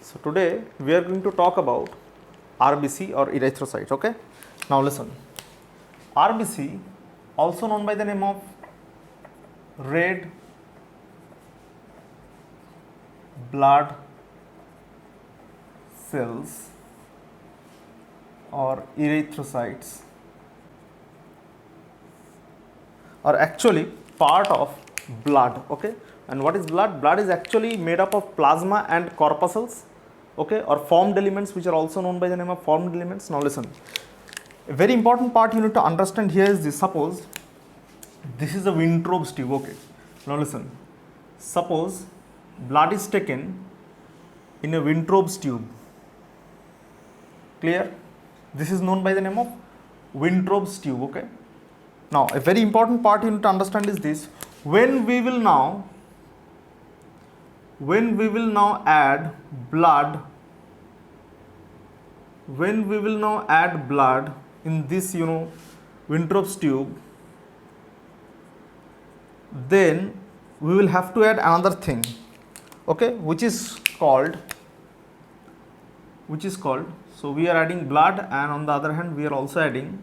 So today we are going to talk about RBC or erythrocytes. Okay. Now listen. RBC, also known by the name of red blood cells or erythrocytes, are actually part of blood. Okay. And what is blood? Blood is actually made up of plasma and corpuscles, okay, or formed elements, which are also known by the name of formed elements. Now listen, a very important part you need to understand here is this. Suppose this is a Wintrob's tube. Okay. Now listen, suppose blood is taken in a Wintrob's tube. Clear? This is known by the name of Wintrob's tube. Okay. Now a very important part you need to understand is this. When we will now add blood, in this Wintrob's tube, then we will have to add another thing, okay, which is called, so we are adding blood, and on the other hand we are also adding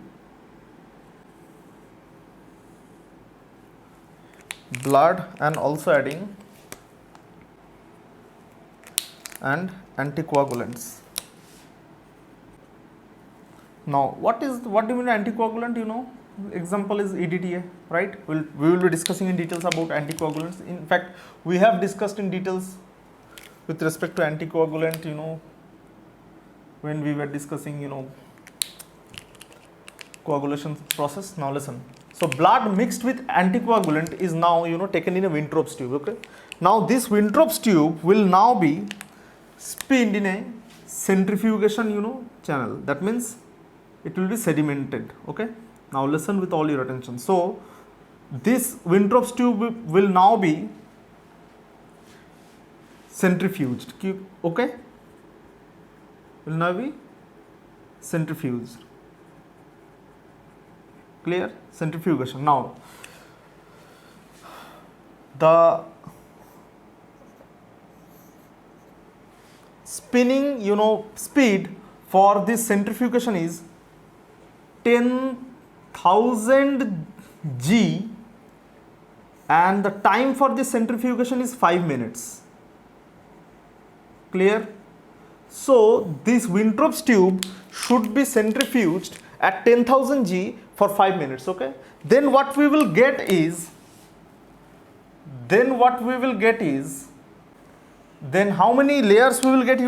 blood and also adding and anticoagulants. Now what do you mean anticoagulant? Example is EDTA, right? We will be discussing in details about anticoagulants. In fact, we have discussed in details with respect to anticoagulant, when we were discussing coagulation process. Now listen, so blood mixed with anticoagulant is now taken in a Wintrob's tube. Okay. Now this Wintrob's tube will now be spinned in a centrifugation channel. That means it will be sedimented. Okay. Now listen with all your attention. So this Wintrob's tube will now be centrifuged. Okay. Will now be centrifuged. Clear? Centrifugation. Now the spinning speed for this centrifugation is 10,000 G, and the time for this centrifugation is 5 minutes. Clear? So this Wintrob's tube should be centrifuged at 10,000 G for 5 minutes. Okay. Then what we will get is, then how many layers we will get?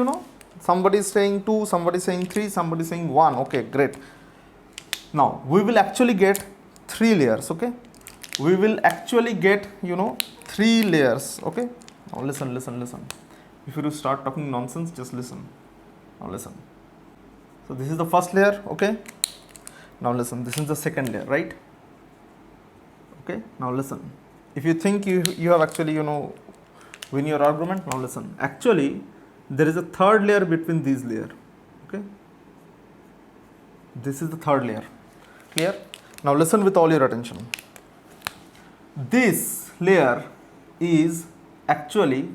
Somebody is saying 2, somebody is saying 3, somebody is saying 1. Okay, great. Now we will actually get 3 layers. Okay. We will actually get 3 layers. Okay. Now listen. If you start talking nonsense, just listen. Now listen. So this is the first layer. Okay. Now listen, this is the second layer, right? Okay. Now listen, if you think you have actually win your argument, now listen, actually there is a third layer between these layers. Okay. This is the third layer. Clear? Now listen with all your attention. This layer is actually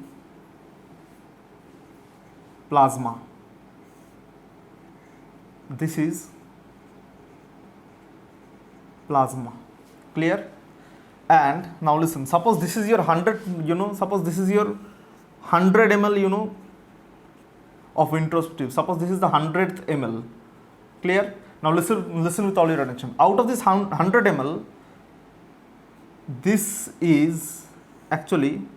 plasma. This is plasma. Clear? And now listen, suppose this is your 100 ml of Wintrob's tube. Suppose this is the 100th ml. Clear? Now listen with all your attention. Out of this 100 ml, this is actually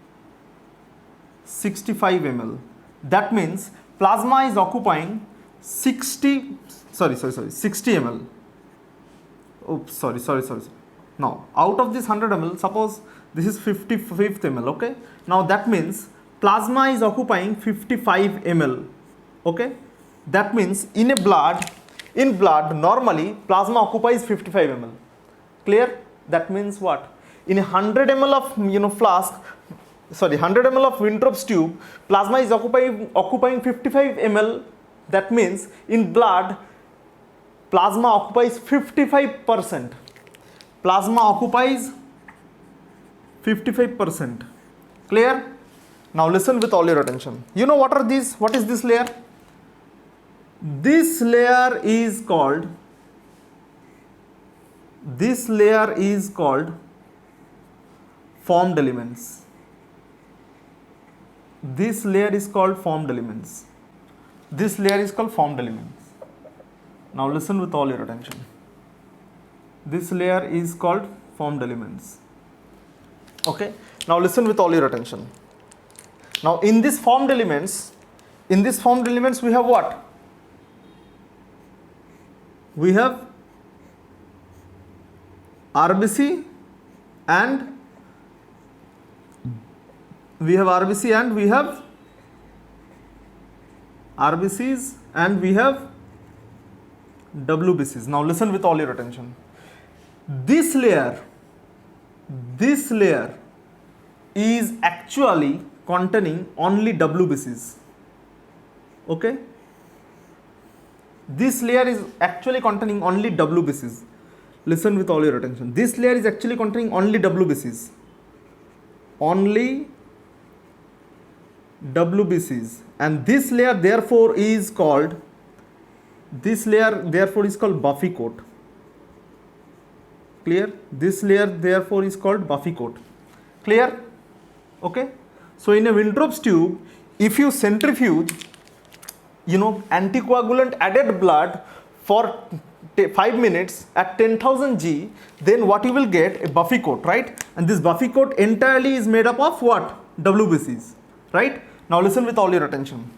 65 ml. That means plasma is occupying 60 ml. Oops, sorry. Now out of this 100 ml, suppose this is 55th ml. Okay. Now that means plasma is occupying 55 ml. Okay. That means in blood normally plasma occupies 55 ml. Clear? That means what? In 100 ml of 100 ml of Wintrob's tube, plasma is occupying 55 ml. That means in blood plasma occupies 55%. Plasma occupies 55%. Clear? Now listen with all your attention. You know what are these? What is this layer? This layer is called formed elements. This layer is called formed elements. This layer is called formed elements. Now listen with all your attention. This layer is called formed elements. Okay. Now listen with all your attention. Now in this formed elements, we have what? We have RBC and we have RBCs and we have WBCs. Now listen with all your attention. This layer is actually containing only WBCs. Okay? This layer is actually containing only WBCs. Listen with all your attention. This layer is actually containing only WBCs. Only WBCs. And this layer therefore is called Buffy coat. Clear? This layer therefore is called Buffy coat. Clear? Okay. So in a Winthrop's tube, if you centrifuge, anticoagulant added blood for 5 minutes at 10,000 G, then what you will get? A Buffy coat, right? And this Buffy coat entirely is made up of what? WBCs, right? Now listen with all your attention.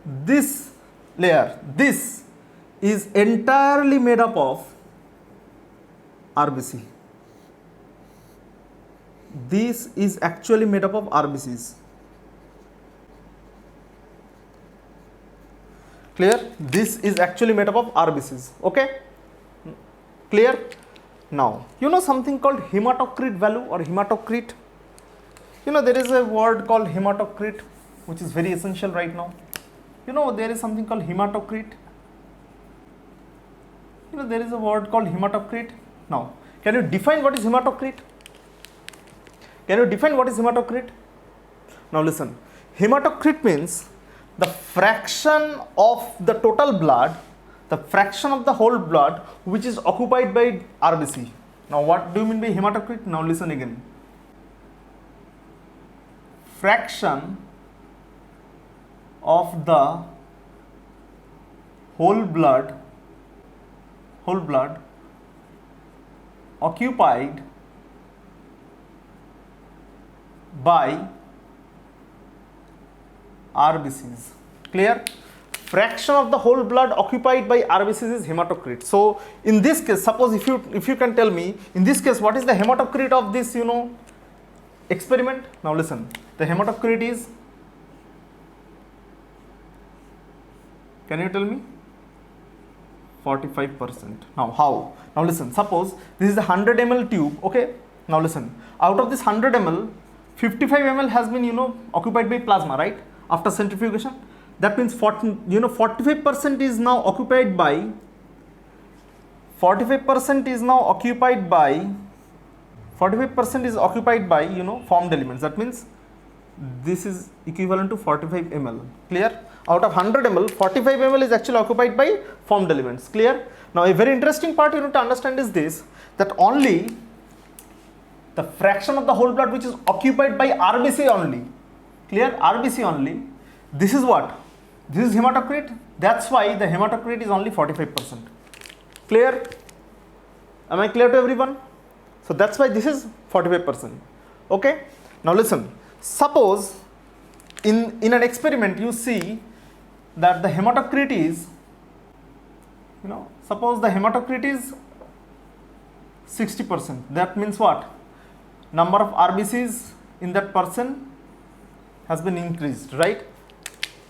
This layer, this is entirely made up of RBC. This is actually made up of RBCs. Clear? This is actually made up of RBCs. Okay? Clear? Now, something called hematocrit value or hematocrit? There is a word called hematocrit which is very essential right now. There is something called hematocrit. There is a word called hematocrit. Now, can you define what is hematocrit? Now listen. Hematocrit means the fraction of the total blood, the fraction of the whole blood which is occupied by RBC. Now what do you mean by hematocrit? Now listen again. Fraction of the whole blood occupied by RBCs. Clear? Fraction of the whole blood occupied by RBCs is hematocrit. So in this case, suppose if you can tell me, in this case, what is the hematocrit of this experiment? Now listen, the hematocrit is, can you tell me? 45%. Now how? Now listen, suppose this is a 100 ml tube. Okay, now listen, out of this 100 ml, 55 ml has been occupied by plasma, right? After centrifugation, that means 45% is now occupied by 45% is occupied by formed elements. That means this is equivalent to 45 ml. Clear? Out of 100 ml, 45 ml is actually occupied by formed elements. Clear? Now a very interesting part you need to understand is this, that only the fraction of the whole blood which is occupied by RBC only. Clear? RBC only. This is what? This is hematocrit. That's why the hematocrit is only 45%. Clear? Am I clear to everyone? So that's why this is 45%. Okay? Now listen. Suppose in an experiment you see that the hematocrit is, suppose the hematocrit is 60%. That means what? Number of RBCs in that person has been increased, right?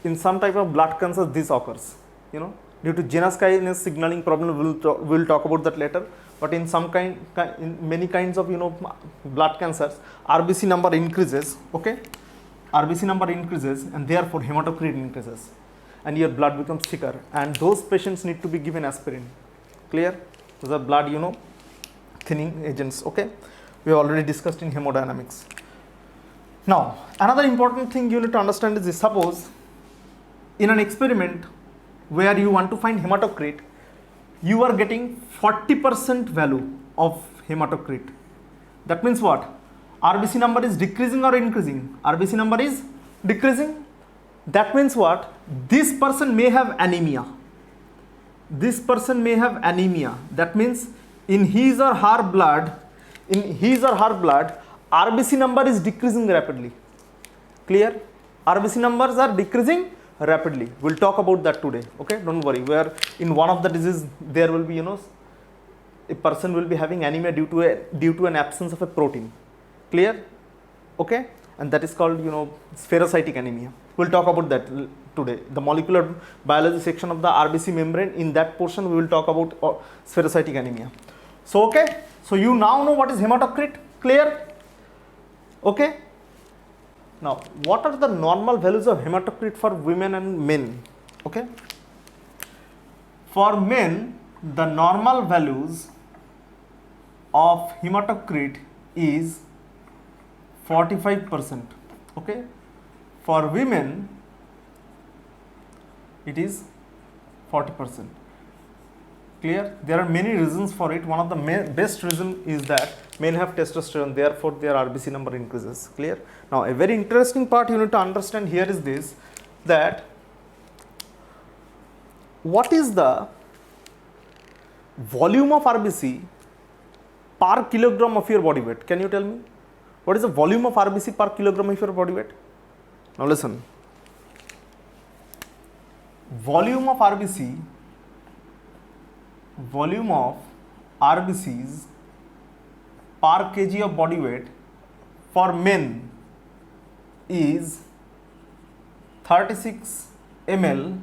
In some type of blood cancer, this occurs, due to genus kinase signaling problem. We'll talk about that later. But in many kinds of blood cancers, RBC number increases. Okay, RBC number increases, and therefore hematocrit increases, and your blood becomes thicker. And those patients need to be given aspirin. Clear? Those are blood, thinning agents. Okay, we have already discussed in hemodynamics. Now another important thing you need to understand is this: suppose in an experiment where you want to find hematocrit, you are getting 40% value of hematocrit. That means what? RBC number is decreasing or increasing? RBC number is decreasing. That means what? This person may have anemia. This person may have anemia. That means in his or her blood, RBC number is decreasing rapidly. Clear? RBC numbers are decreasing rapidly. We'll talk about that today. Okay, don't worry. Where in one of the diseases there will be, a person will be having anemia due to an absence of a protein. Clear? Okay, and that is called spherocytic anemia. We'll talk about that today. The molecular biology section of the RBC membrane, in that portion we will talk about spherocytic anemia. So okay, so you now know what is hematocrit. Clear? Okay. Now what are the normal values of hematocrit for women and men? Okay, for men the normal values of hematocrit is 45%. Okay, for women it is 40%. Clear? There are many reasons for it. One of the best reason is that men have testosterone, therefore their RBC number increases. Clear? Now a very interesting part you need to understand here is this, that what is the volume of RBC per kilogram of your body weight? Can you tell me? What is the volume of RBC per kilogram of your body weight? Now listen. Volume of RBCs per kg of body weight for men is 36 ml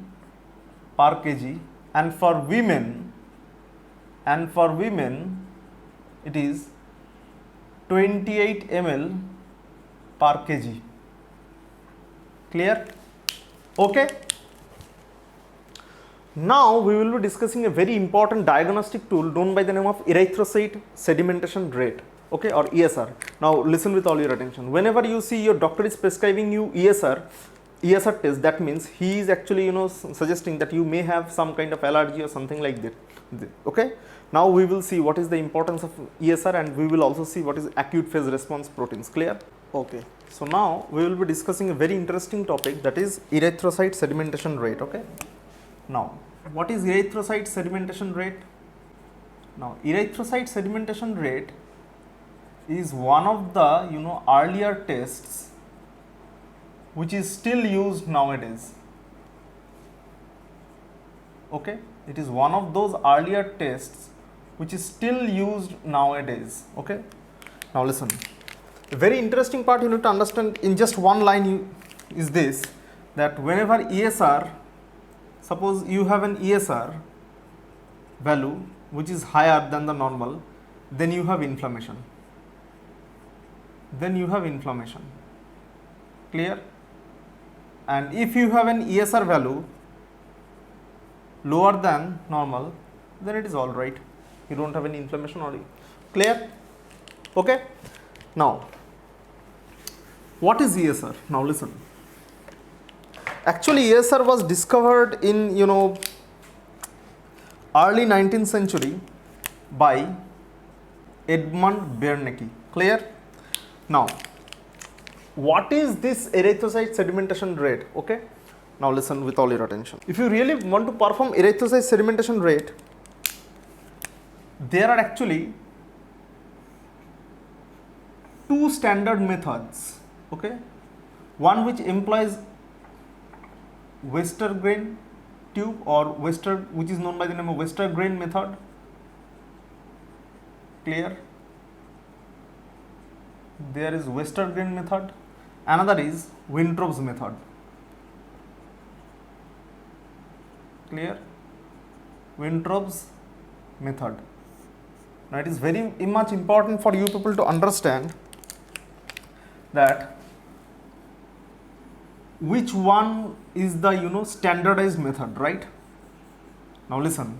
per kg, and for women it is 28 ml per kg. Clear? Okay. Now we will be discussing a very important diagnostic tool known by the name of erythrocyte sedimentation rate, okay, or ESR. Now listen with all your attention. Whenever you see your doctor is prescribing you ESR test, that means he is actually suggesting that you may have some kind of allergy or something like that. Okay. Now we will see what is the importance of ESR, and we will also see what is acute phase response proteins. Clear? Okay. So now we will be discussing a very interesting topic, that is erythrocyte sedimentation rate. Okay. Now what is erythrocyte sedimentation rate? Now erythrocyte sedimentation rate is one of the earlier tests which is still used nowadays. Okay, it is one of those earlier tests which is still used nowadays. Okay, now listen, a very interesting part you need to understand in just one line is this, that whenever ESR, suppose you have an ESR value which is higher than the normal, then you have inflammation. Clear? And if you have an ESR value lower than normal, then it is all right. You don't have any inflammation already. Clear? Okay. Now, what is ESR? Now listen. Actually, ESR was discovered in early 19th century by Edmund Bernanke. Clear? Now, what is this erythrocyte sedimentation rate? Okay. Now listen with all your attention. If you really want to perform erythrocyte sedimentation rate, there are actually two standard methods. Okay. One which employs Westergren tube, or which is known by the name of Westergren method. Clear? There is Westergren method. Another is Wintrob's method. Clear? Wintrob's method. Now it is very much important for you people to understand that which one is the standardized method, right? Now listen,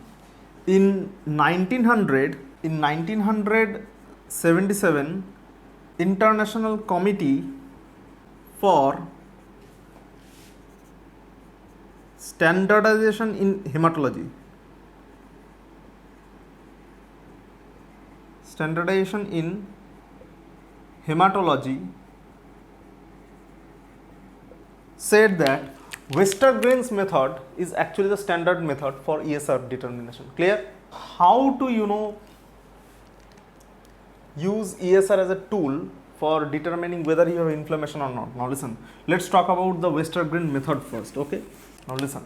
in 1977, International Committee for standardization in hematology. Standardization in hematology said that Westergren's method is actually the standard method for ESR determination. Clear? How to use ESR as a tool for determining whether you have inflammation or not. Now listen, let's talk about the Westergren method first. Okay, now listen,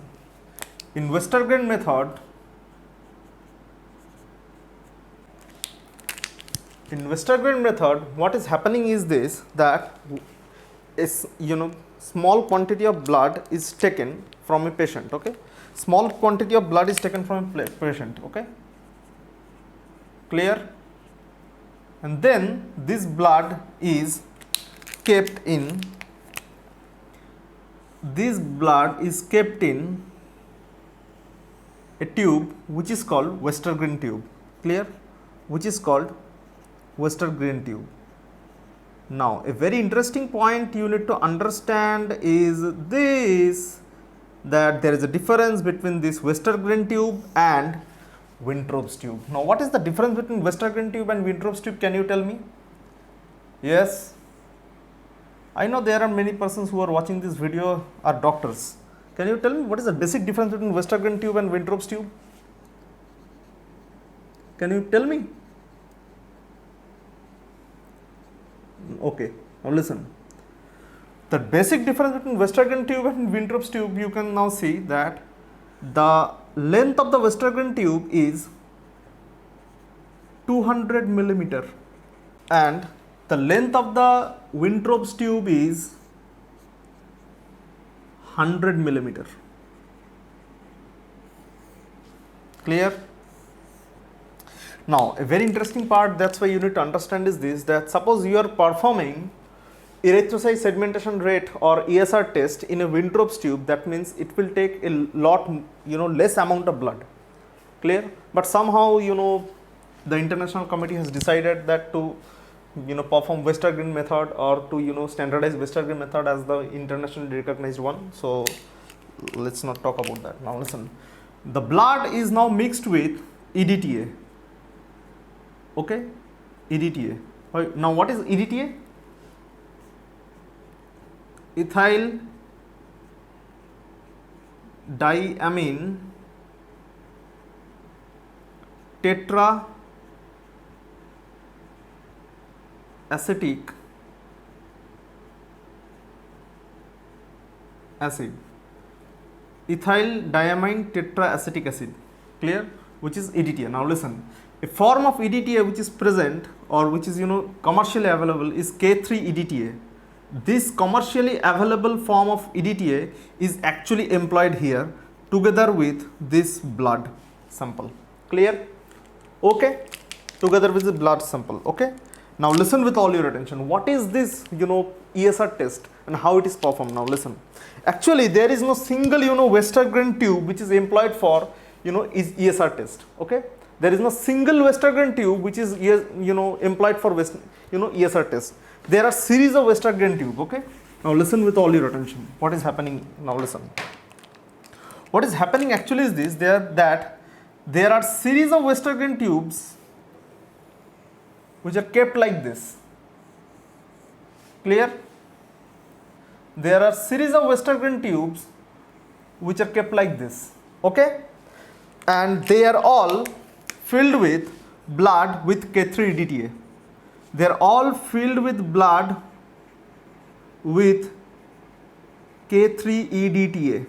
in Westergren method, what is happening is this, that is small quantity of blood is taken from a patient. Okay, small quantity of blood is taken from a patient. Okay, clear? And then this blood is kept in a tube which is called Westergren tube. Clear? Which is called Westergren tube. Now, a very interesting point you need to understand is this, that there is a difference between this Westergren tube and Wintrob's tube. Now, what is the difference between Westergren tube and Wintrob's tube? Can you tell me? Yes? I know there are many persons who are watching this video are doctors. Can you tell me what is the basic difference between Westergren tube and Wintrob's tube? Can you tell me? Okay, now listen. The basic difference between Westergren tube and Wintrob's tube, you can now see that the length of the Westergren tube is 200 millimeter and the length of the Wintrob's tube is 100 millimeter. Clear? Now, a very interesting part, that's why you need to understand is this, that suppose you are performing erythrocyte segmentation rate or ESR test in a Wintrob's tube, that means it will take a lot, less amount of blood. Clear? But somehow, the international committee has decided that to, perform Westergren method or to, standardize Westergren method as the internationally recognized one. So, let's not talk about that. Now, listen. The blood is now mixed with EDTA. Okay? EDTA. Now, what is EDTA? Ethyl diamine tetra acetic acid. Ethyl diamine tetraacetic acid. Clear? Which is EDTA. Now listen, a form of EDTA which is present or which is commercially available is K3-EDTA. This commercially available form of EDTA is actually employed here together with this blood sample. Clear? Okay? Together with the blood sample. Okay? Now listen with all your attention. What is this ESR test and how it is performed? Now listen. Actually there is no single Westergren tube which is employed for is ESR test. Okay? There is no single Westergren tube which is employed for ESR test. There are series of Westergren tube. Okay? Now listen with all your attention. What is happening? Now listen. What is happening actually is this, that there are series of Westergren tubes which are kept like this. Clear? There are series of Westergren tubes which are kept like this. Okay? And they are all filled with blood with K3-EDTA. They are all filled with blood with K3-EDTA.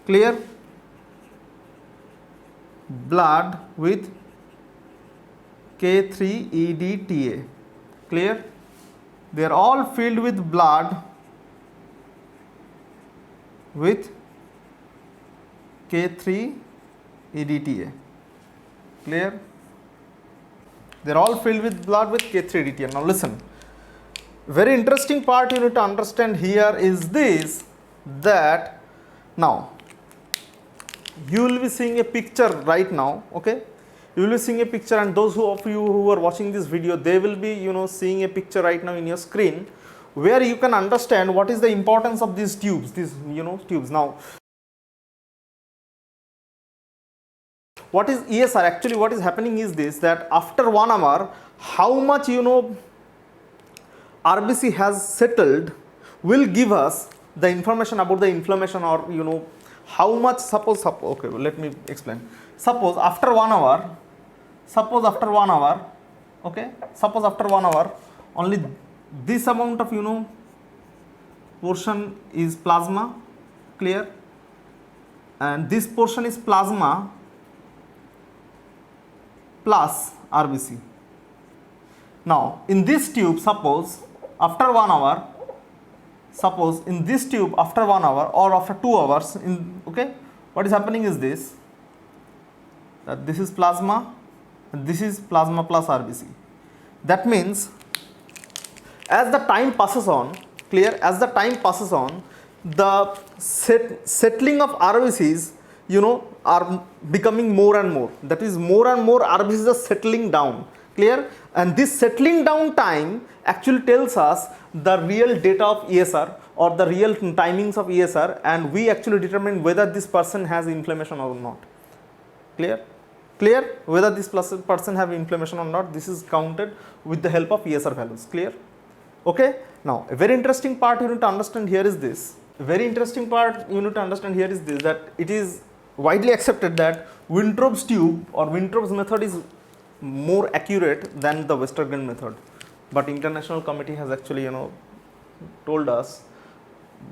Clear? Blood with K3-EDTA. Clear? They are all filled with blood with K3-EDTA. Clear? They are all filled with blood with K3-EDTA. Now listen, very interesting part you need to understand here is this, that now you will be seeing a picture right now. Okay? You will be seeing a picture, and those of you who are watching this video, they will be seeing a picture right now in your screen where you can understand what is the importance of these tubes, these tubes. Now, what is ESR? Actually, what is happening is this, that after 1 hour, how much RBC has settled will give us the information about the inflammation, or how much. Suppose okay, well, let me explain. Suppose after 1 hour, okay, suppose after 1 hour, only this amount of portion is plasma, clear, and this portion is plasma plus RBC. Now in this tube, suppose after 1 hour, in this tube after 1 hour or after 2 hours, okay, what is happening is this, that this is plasma and this is plasma plus RBC. That means as the time passes on, clear, as the time passes on, the settling of RBCs are becoming more and more. That is, more and more RBCs are settling down, clear, and this settling down time actually tells us the real data of ESR or the real timings of ESR, and we actually determine whether this person has inflammation or not. Clear? Whether this person have inflammation or not, this is counted with the help of ESR values. Clear? Okay. Now, a very interesting part you need to understand here is this. That it is widely accepted that Wintrobe's tube or Wintrobe's method is more accurate than the Westergren method. But international committee has actually told us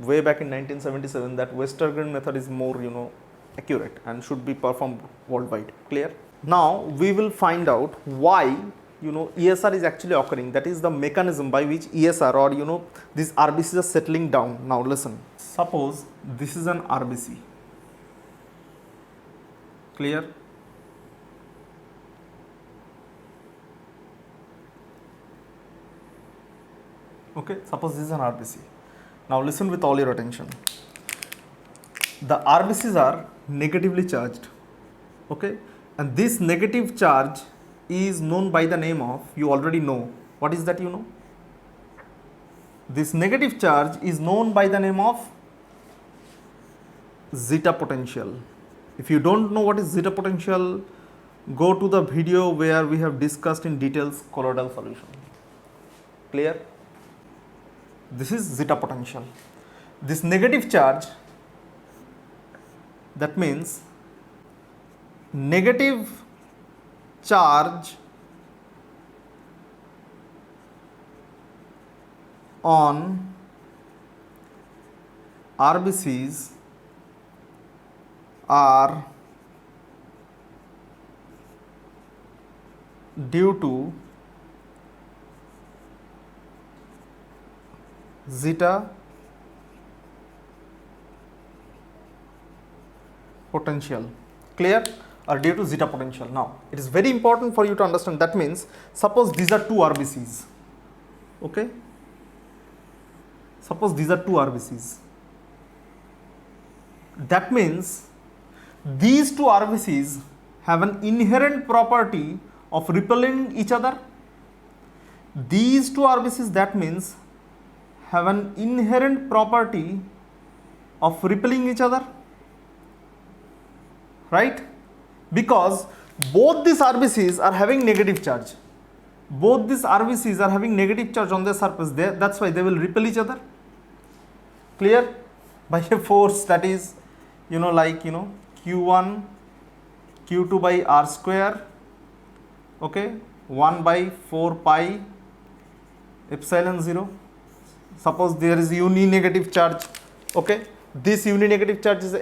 way back in 1977 that Westergren method is more accurate and should be performed worldwide. Clear? Now we will find out why ESR is actually occurring. That is the mechanism by which ESR or these RBCs are settling down. Now listen. Suppose this is an RBC. Clear? Okay, suppose this is an RBC. Now listen with all your attention. The RBCs are negatively charged, okay, and this negative charge is known by the name of, you already know. What is that? This negative charge is known by the name of zeta potential. If you don't know what is zeta potential, go to the video where we have discussed in details colloidal solution. Clear? This is zeta potential. This negative charge, that means negative charge on RBCs are due to zeta potential. Clear? Or due to zeta potential. Now it is very important for you to understand. That means suppose these are two RBCs, okay, suppose these are two RBCs. That means these two RBCs have an inherent property of repelling each other. These two RBCs, that means, have an inherent property of repelling each other, right? Because both these RBCs are having negative charge. Both these RBCs are having negative charge on their surface. That's why they will repel each other. Clear? By a force that is, Q1, Q2 by R square, okay, 1 by 4 pi epsilon 0. Suppose there is uni-negative charge, okay. This uni-negative charge is,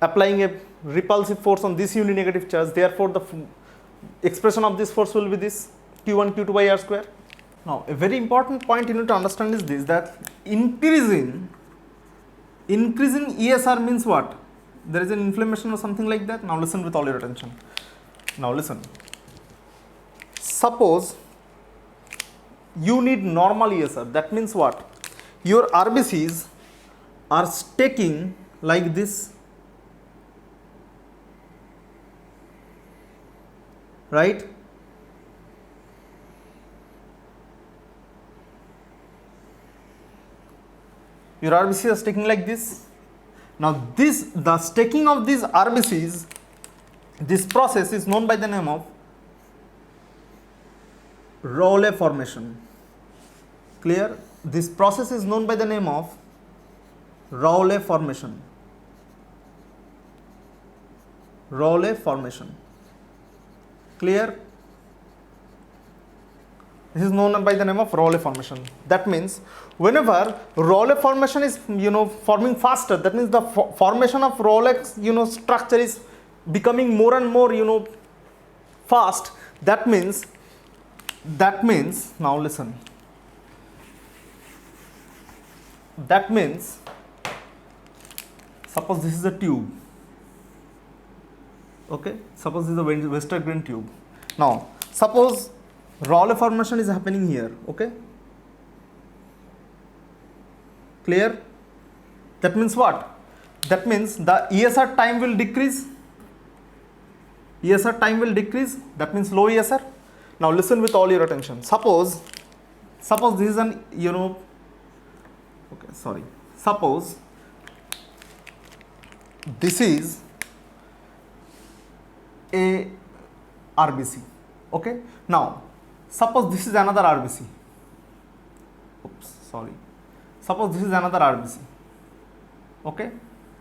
applying a repulsive force on this uni-negative charge. Therefore, the expression of this force will be this Q1, Q2 by R square. Now, a very important point you need to understand is this, that increasing ESR means what? There is an inflammation or something like that. Now listen with all your attention. Now listen. Suppose you need normal ESR. That means what? Your RBCs are staking like this, right? Your RBCs are stacking like this. Now the stacking of these RBCs, this process is known by the name of Rowley formation. Clear? This process is known by the name of Rowley formation. Rowley formation. Clear? This is known by the name of Rowley formation. That means whenever Rowley formation is forming faster, that means the formation of Rowley structure is becoming more and more fast. That means now listen. That means suppose this is a tube. Okay, suppose this is a Westergren tube. Now suppose Rowley formation is happening here. Okay, clear? That means what? That means the ESR time will decrease. ESR time will decrease. That means low ESR. Now listen with all your attention. Suppose this is an suppose this is a RBC. Okay, now suppose this is another RBC. Suppose this is another RBC. Okay,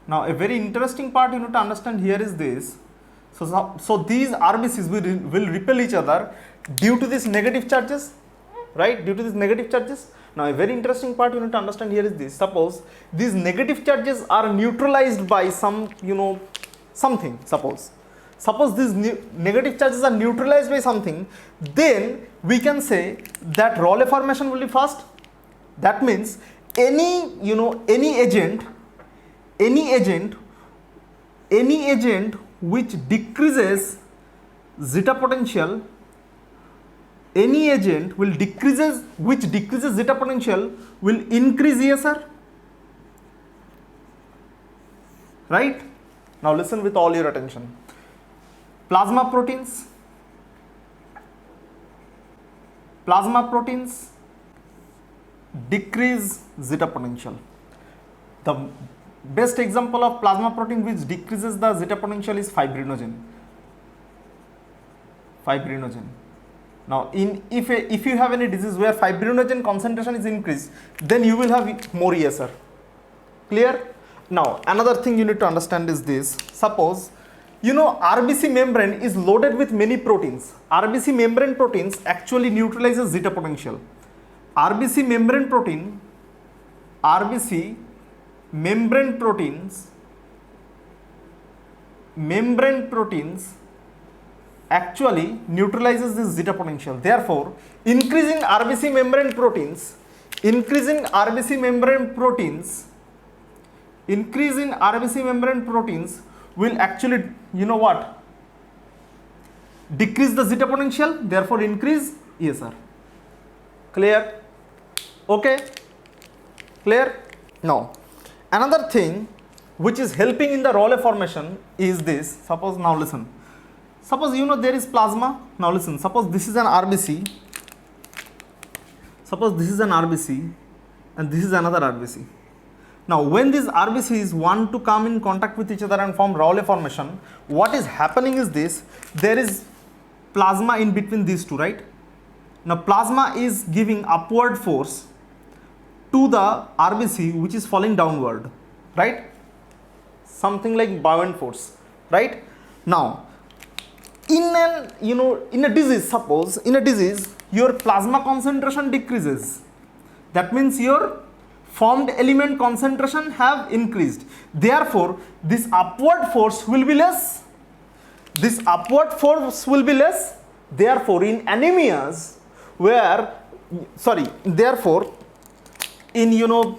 now a very interesting part you need to understand here is this. So these RBCs will repel each other due to these negative charges, right? Due to these negative charges. Now a very interesting part you need to understand here is this. Suppose these negative charges are neutralized by some something. Suppose these negative charges are neutralized by something, then we can say that Rowley formation will be fast. That means any agent which decreases zeta potential, any agent which decreases zeta potential will increase ESR. Right? Now listen with all your attention. Plasma proteins decrease zeta potential. The best example of plasma protein which decreases the zeta potential is fibrinogen. Now if you have any disease where fibrinogen concentration is increased, then you will have more ESR. Clear? Now another thing you need to understand is this. Suppose RBC membrane is loaded with many proteins. RBC membrane proteins actually neutralizes zeta potential. RBC membrane proteins actually neutralizes this zeta potential. Therefore, increasing RBC membrane proteins will actually decrease the zeta potential, therefore increase ESR. Clear? Okay, clear? Now another thing which is helping in the Rowley formation is this. Suppose now listen. Suppose there is plasma. Now listen, suppose this is an RBC. Suppose this is an RBC and this is another RBC. Now when these RBCs want to come in contact with each other and form Rowley formation, what is happening is this. There is plasma in between these two, right? Now plasma is giving upward force to the RBC which is falling downward, right? Something like buoyant force, right? Now in a disease, suppose in a disease your plasma concentration decreases. That means your formed element concentration have increased. Therefore this upward force will be less. Therefore in anemias in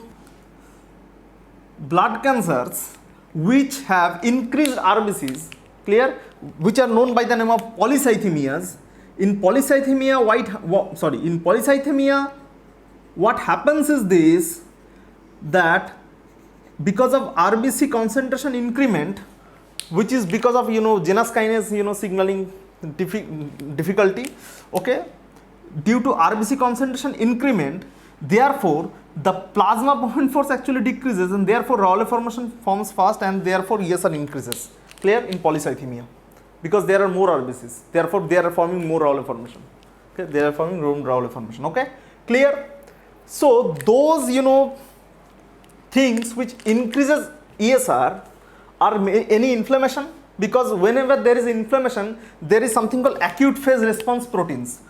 blood cancers which have increased RBCs, clear, which are known by the name of polycythemias. In polycythemia, what happens is this, that because of RBC concentration increment, which is because of Janus kinase signaling difficulty, okay, due to RBC concentration increment, Therefore, the plasma point force actually decreases, and therefore Raoult formation forms fast, and therefore ESR increases. Clear? In polycythemia, because there are more RBCs, therefore they are forming more Raoult formation. Okay, they are forming Raoult formation. Okay, clear? So those things which increases ESR are any inflammation, because whenever there is inflammation, there is something called acute phase response proteins.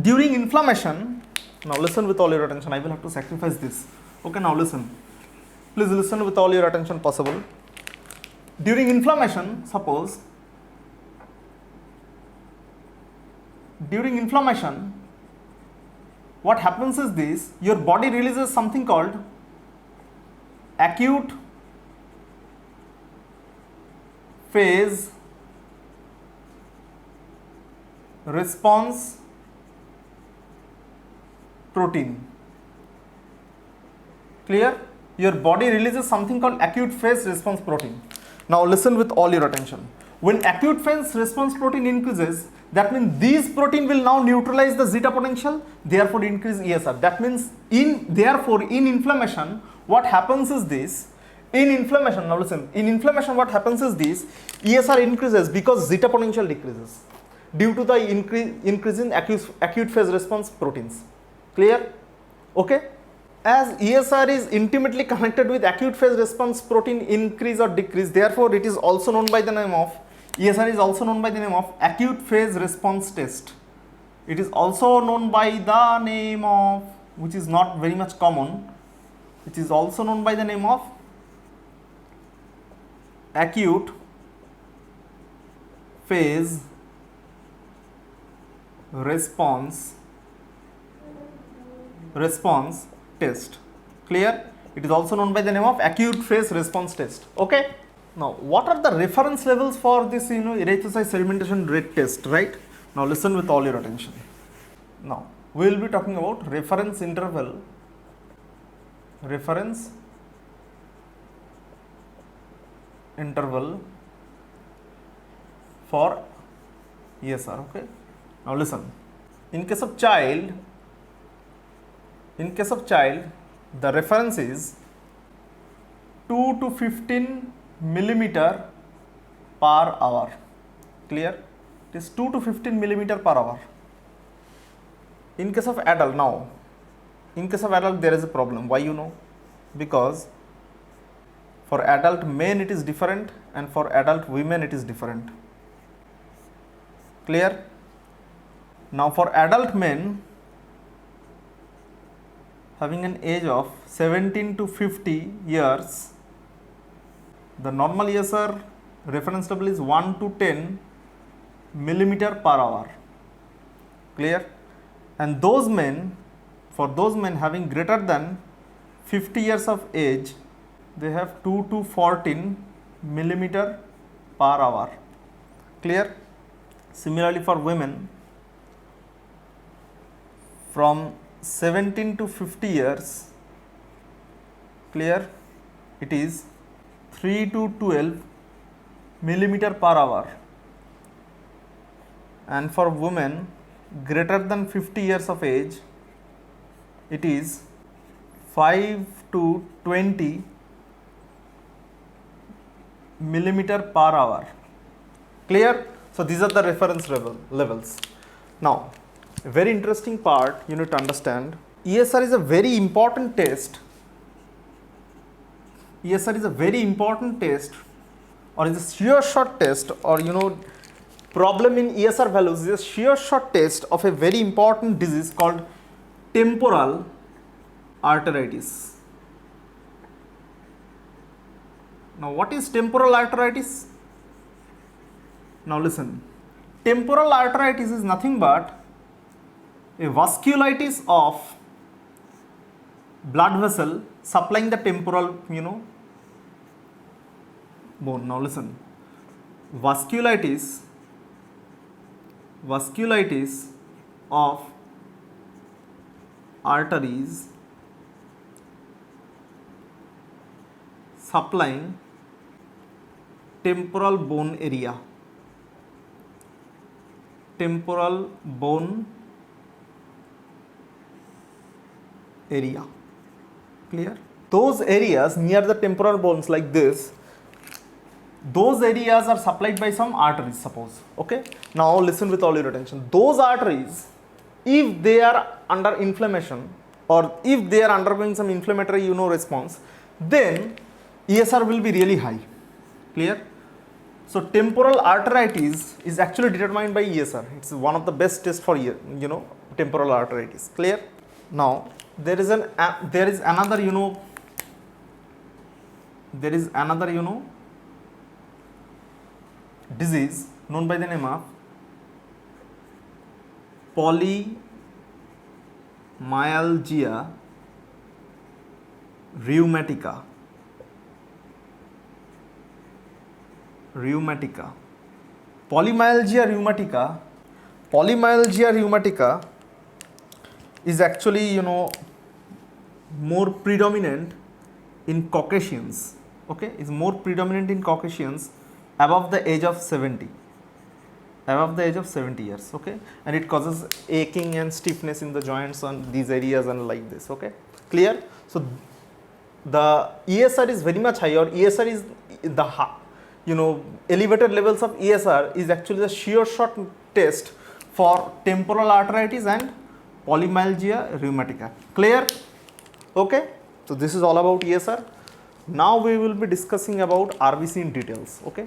During inflammation, now listen with all your attention, I will have to sacrifice this. Okay, now listen. Please listen with all your attention possible. During inflammation, suppose, during inflammation, what happens is this: your body releases something called acute phase response protein. Clear? Your body releases something called acute phase response protein. Now listen with all your attention. When acute phase response protein increases, that means these protein will now neutralize the zeta potential, therefore increase ESR. That means in inflammation, what happens is this: in inflammation, now listen, in inflammation what happens is this: ESR increases because zeta potential decreases due to the increase in acute phase response proteins. Clear? Okay? As ESR is intimately connected with acute phase response protein increase or decrease, therefore it is also known by the name of, ESR is also known by the name of acute phase response test. It is also known by the name of, which is not very much common, which is also known by the name of acute phase response test. Clear? It is also known by the name of acute phase response test. Okay? Now, what are the reference levels for this erythrocyte sedimentation rate test, right? Now listen with all your attention. Now, we will be talking about reference interval for ESR. Okay? Now listen. In case of child, the reference is 2 to 15 millimeter per hour. Clear? It is 2 to 15 millimeter per hour. In case of adult, now, in case of adult there is a problem. Why Because for adult men it is different, and for adult women it is different. Clear? Now for adult men having an age of 17 to 50 years, the normal ESR reference level is 1 to 10 millimeter per hour. Clear? And for those men having greater than 50 years of age, they have 2 to 14 millimeter per hour. Clear? Similarly for women, from 17 to 50 years, clear, it is 3 to 12 millimeter per hour, and for women greater than 50 years of age, it is 5 to 20 millimeter per hour. Clear? So these are the reference levels. Now, a very interesting part you need to understand, ESR is a very important test. ESR is a very important test, or is a shear shot test, or problem in ESR values is a shear shot test of a very important disease called temporal arteritis. Now what is temporal arteritis? Now listen, temporal arteritis is nothing but a vasculitis of blood vessel supplying the temporal bone. Now listen, vasculitis of arteries supplying temporal bone area. Temporal bone area. Clear? Those areas near the temporal bones like this, those areas are supplied by some arteries, suppose. Okay, now listen with all your attention. Those arteries, if they are under inflammation or if they are undergoing some inflammatory response, then ESR will be really high. Clear? So temporal arteritis is actually determined by ESR. It's one of the best tests for temporal arteritis. Clear? Now there is another disease known by the name of polymyalgia rheumatica. Polymyalgia rheumatica is actually more predominant in Caucasians. Okay, is more predominant in Caucasians above the age of 70 years. Okay, and it causes aching and stiffness in the joints on these areas and like this. Okay, clear? So the ESR is very much high, or ESR is the elevated levels of ESR is actually the sure shot test for temporal arteritis and polymyalgia rheumatica. Clear? Okay, so this is all about ESR. Now we will be discussing about RBC in details. Okay,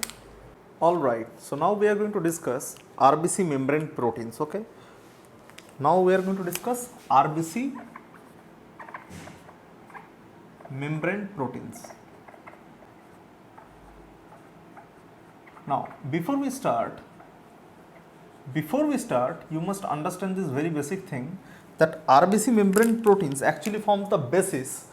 all right, so now we are going to discuss RBC membrane proteins. Okay, now we are going to discuss RBC membrane proteins. Now before we start, you must understand this very basic thing, that RBC membrane proteins actually form the basis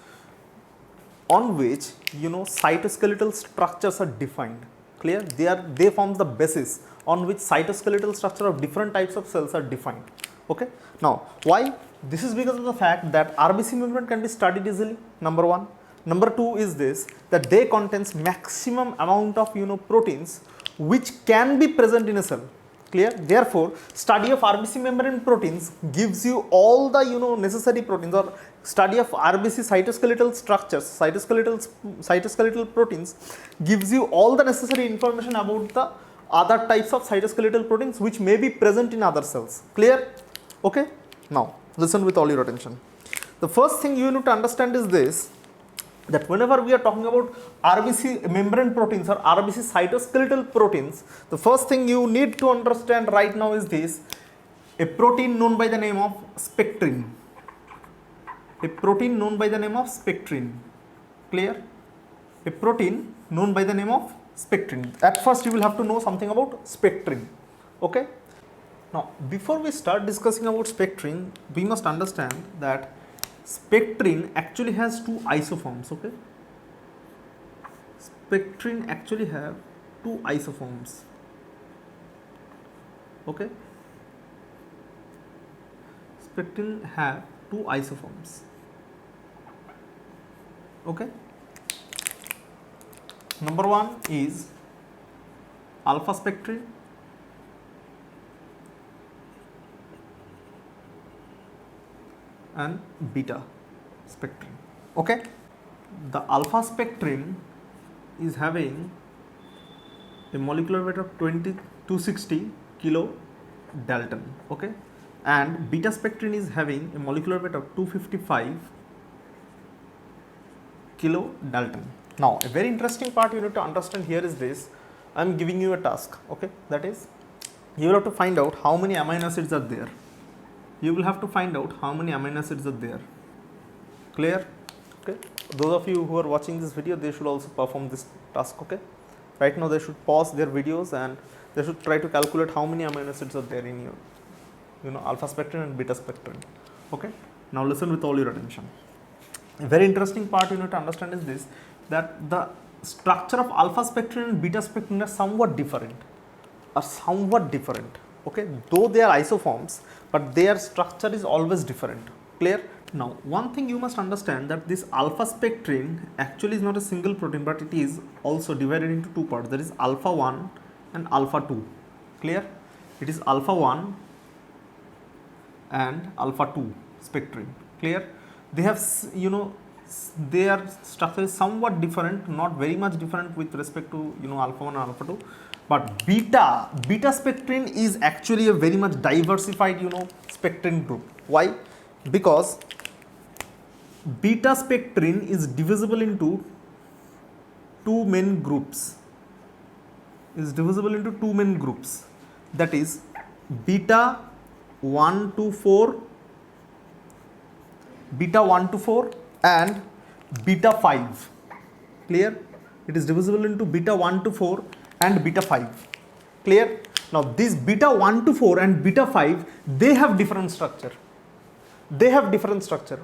on which cytoskeletal structures are defined. Clear? They form the basis on which cytoskeletal structure of different types of cells are defined. Okay, now why? This is because of the fact that RBC membrane can be studied easily, number one. Number two is this, that they contains maximum amount of proteins which can be present in a cell. Clear? Therefore, study of RBC membrane proteins gives you all the necessary proteins, or study of RBC cytoskeletal structures, cytoskeletal proteins gives you all the necessary information about the other types of cytoskeletal proteins which may be present in other cells. Clear? Okay, now listen with all your attention. The first thing you need to understand is this, that whenever we are talking about RBC membrane proteins or RBC cytoskeletal proteins, the first thing you need to understand right now is this: a protein known by the name of spectrin. Clear? A protein known by the name of spectrin. At first you will have to know something about spectrin. Okay, now before we start discussing about spectrin, we must understand that spectrin actually has two isoforms. Okay, spectrin actually have two isoforms. Okay, spectrin have two isoforms. Okay, number one is alpha spectrin and beta spectrin. Okay, the alpha spectrin is having a molecular weight of 260 kilo Dalton. Okay, and beta spectrin is having a molecular weight of 255 kilo Dalton. Now a very interesting part you need to understand here is this: I am giving you a task. Okay, that is, you will have to find out how many amino acids are there. Clear? Okay, those of you who are watching this video, they should also perform this task. Okay, right now they should pause their videos and they should try to calculate how many amino acids are there in your alpha spectrin and beta spectrin. Okay, now listen with all your attention. A very interesting part you need to understand is this, that the structure of alpha spectrin and beta spectrin are somewhat different. Okay, though they are isoforms, but their structure is always different. Clear? Now one thing you must understand, that this alpha spectrin actually is not a single protein, but it is also divided into two parts. There is alpha 1 and alpha 2. Clear? It is alpha 1 and alpha 2 spectrin. Clear? they have their structure is somewhat different, not very much different with respect to alpha 1 and alpha 2, but beta spectrin is actually a very much diversified spectrin group. Why? Because beta spectrin is divisible into two main groups, that is beta 1 to 4 and beta 5. Clear? It is divisible into beta 1 to 4 and beta 5. Clear? Now these beta 1 to 4 and beta 5, they have different structure.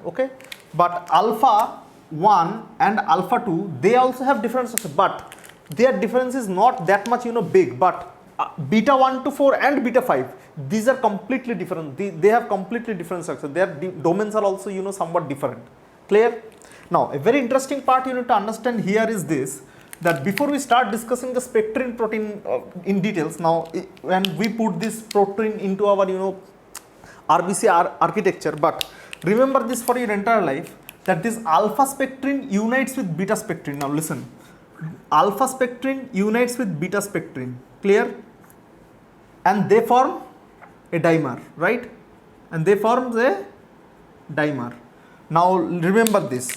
Okay, but alpha 1 and alpha 2, they also have different structure, but their difference is not that much big. But beta 1 to 4 and beta 5, these are completely different. They have completely different structure. Their domains are also somewhat different. Clear? Now a very interesting part you need to understand here is this, that before we start discussing the spectrin protein in details, now when we put this protein into our RBC architecture, but remember this for your entire life, that this alpha spectrin unites with beta spectrin. Now listen, alpha spectrin unites with beta spectrin. Clear? And they form a dimer, right? And they form a dimer. Now remember this,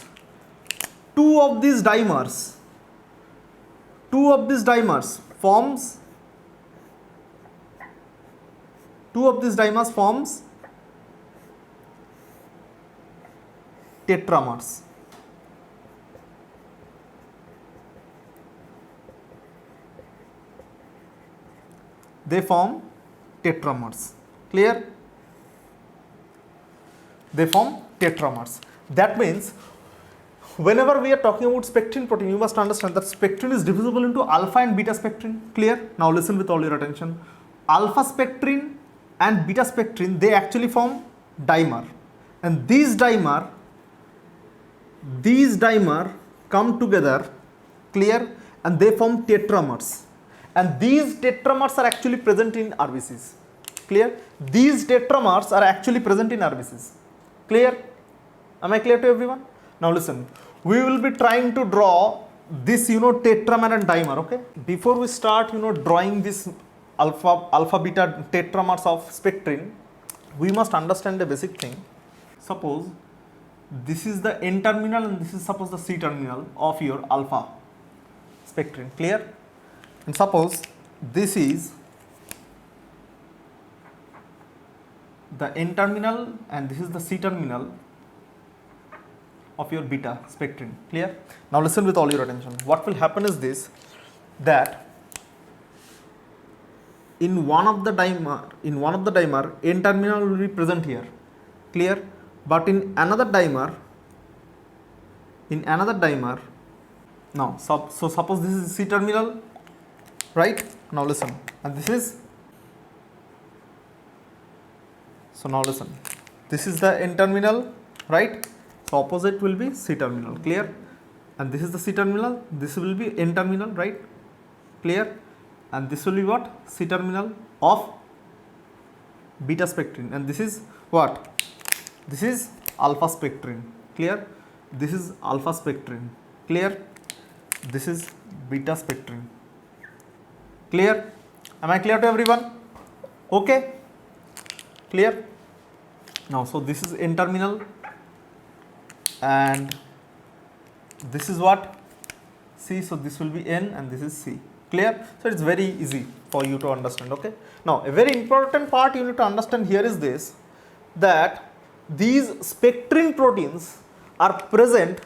two of these dimers forms tetramers. They form tetramers. Clear? They form tetramers. That means whenever we are talking about spectrin protein, you must understand that spectrin is divisible into alpha and beta spectrin. Clear? Now listen with all your attention. Alpha spectrin and beta spectrin, they actually form dimer, and these dimer come together. Clear? And they form tetramers, and these tetramers are actually present in RBCs. Clear? These tetramers are actually present in RBCs. Clear? Am I clear to everyone? Now listen, we will be trying to draw this tetramer and dimer. Okay, before we start drawing this alpha beta tetramers of spectrin, we must understand the basic thing. Suppose this is the N terminal and this is suppose the C terminal of your alpha spectrin. Clear? And suppose this is the N terminal and this is the C terminal of your beta spectrin. Clear? Now listen with all your attention. What will happen is this, that in one of the dimer N terminal will be present here. Clear? But in another dimer, now so suppose this is C terminal, right? Now listen, and this is, so now listen, this is the N terminal, right? So opposite will be C terminal. Clear? And this is the C terminal, this will be N terminal, right? Clear? And this will be what? C terminal of beta spectrin, and this is what? This is alpha spectrin. Clear? This is alpha spectrin. Clear? This is beta spectrin. Clear? Am I clear to everyone? Okay? Clear? Now so this is N terminal and this is what? C. So this will be N and this is C. Clear? So it's very easy for you to understand. Okay? Now a very important part you need to understand here is this, that these spectrin proteins are present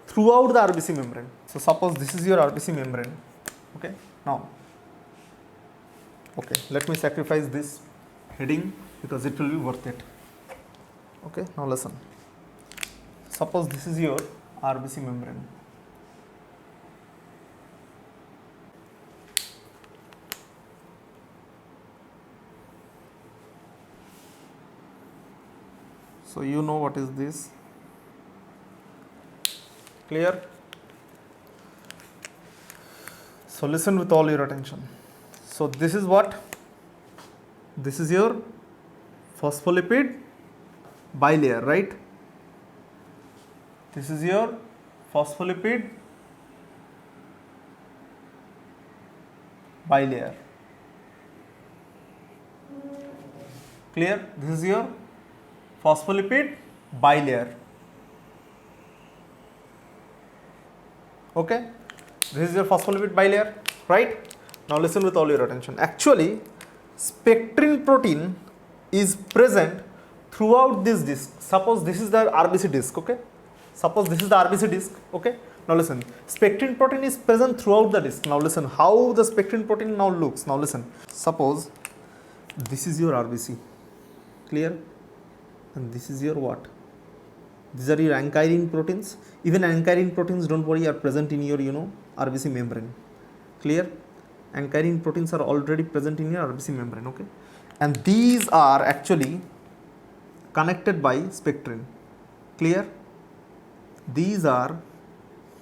throughout the RBC membrane. So suppose this is your RBC membrane. Okay? Now, okay, let me sacrifice this heading because it will be worth it. Okay? Now listen. Suppose this is your RBC membrane. So you know what is this. Clear? So listen with all your attention. So this is what? This is your phospholipid bilayer, right? This is your phospholipid bilayer. Clear? This is your phospholipid bilayer. Okay, this is your phospholipid bilayer, right? Now listen with all your attention. Actually, spectrin protein is present throughout this disc. Suppose this is the RBC disc, okay? Suppose this is the RBC disc, okay? Now listen, spectrin protein is present throughout the disc. Now listen how the spectrin protein now looks. Now listen, suppose this is your RBC, clear? And this is your what? These are your ankyrin proteins. Even ankyrin proteins, don't worry, are present in your, RBC membrane. Clear? Ankyrin proteins are already present in your RBC membrane, okay? And these are actually connected by spectrin. Clear? These are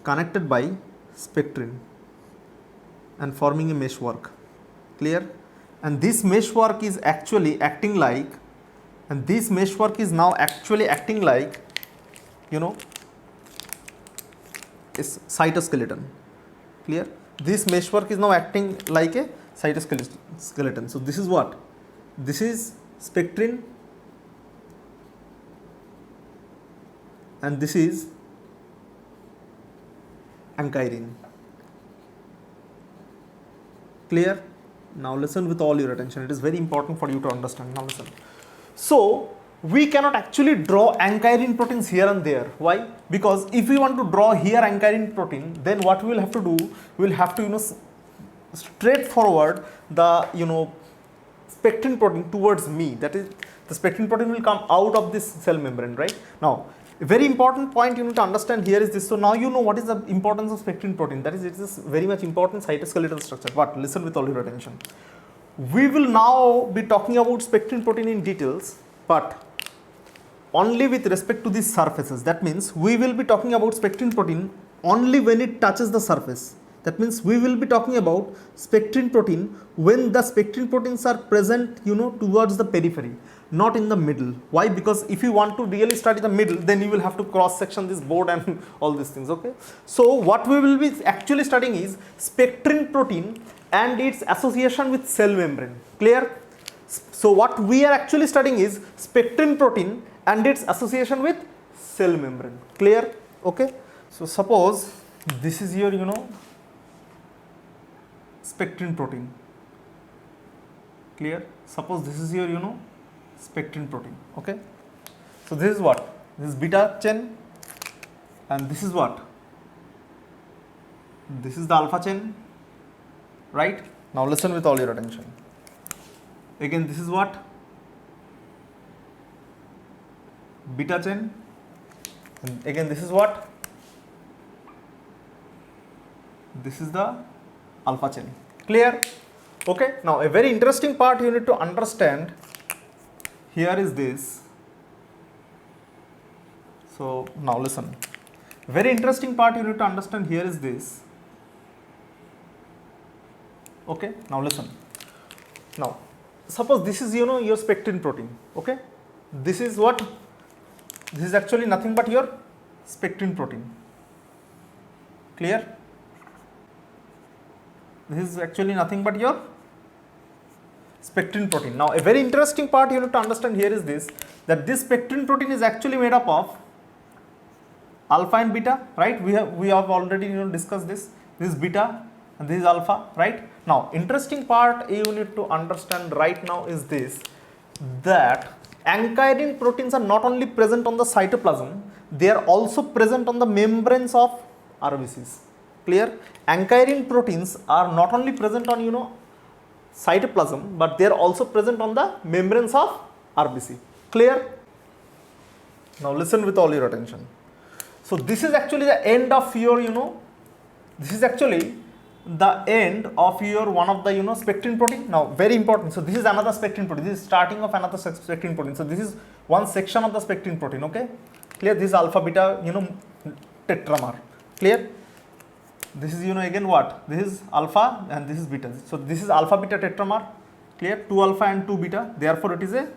connected by spectrin and forming a meshwork. Clear? And this meshwork is actually acting like, and this meshwork is now actually acting like, is cytoskeleton. Clear? This meshwork is now acting like a cytoskeleton. So this is what? This is spectrin and this is ankyrin. Clear? Now listen with all your attention. It is very important for you to understand. Now listen. So we cannot actually draw ankyrin proteins here and there. Why? Because if we want to draw here ankyrin protein, then what we will have to do, we will have to straightforward the spectrin protein towards me. That is, the spectrin protein will come out of this cell membrane, right? Now, a very important point you need to understand here is this. So now you know what is the importance of spectrin protein. That is, it is very much important cytoskeletal structure. But listen with all your attention. We will now be talking about spectrin protein in details, but only with respect to these surfaces. That means we will be talking about spectrin protein only when it touches the surface. That means we will be talking about spectrin protein when the spectrin proteins are present, towards the periphery, not in the middle. Why? Because if you want to really study the middle, then you will have to cross section this board and all these things, okay? So what we will be actually studying is spectrin protein and its association with cell membrane. Clear? So what we are actually studying is spectrin protein and its association with cell membrane. Clear? Okay? So suppose this is your, spectrin protein. Clear? Suppose this is your, spectrin protein. Okay? So this is what? This is beta chain and this is what? This is the alpha chain, right? Now listen with all your attention. Again, this is what? Beta chain. And again, this is what? This is the alpha chain. Clear? Okay. Now, a very interesting part you need to understand here is this. So, now listen. Very interesting part you need to understand here is this. Okay. Now listen. Now, suppose this is, your spectrin protein. Okay. This is what? This is actually nothing but your spectrin protein. Clear? This is actually nothing but your spectrin protein. Now, a very interesting part you need to understand here is this, that this spectrin protein is actually made up of alpha and beta, right? We have already discussed this. This is beta and this is alpha, right? Now, interesting part you need to understand right now is this, that ankyrin proteins are not only present on the cytoplasm, they are also present on the membranes of RBCs. Clear? Ankyrin proteins are not only present on cytoplasm, but they are also present on the membranes of RBC. Clear? Now listen with all your attention. So this is actually the end of your this is actually the end of your one of the spectrin protein. Now very important. So this is another spectrin protein. This is starting of another spectrin protein. So this is one section of the spectrin protein. Okay, clear? This is alpha beta tetramer. Clear? This is again what? This is alpha and this is beta. So this is alpha beta tetramer. Clear? 2 alpha and 2 beta. Therefore it is a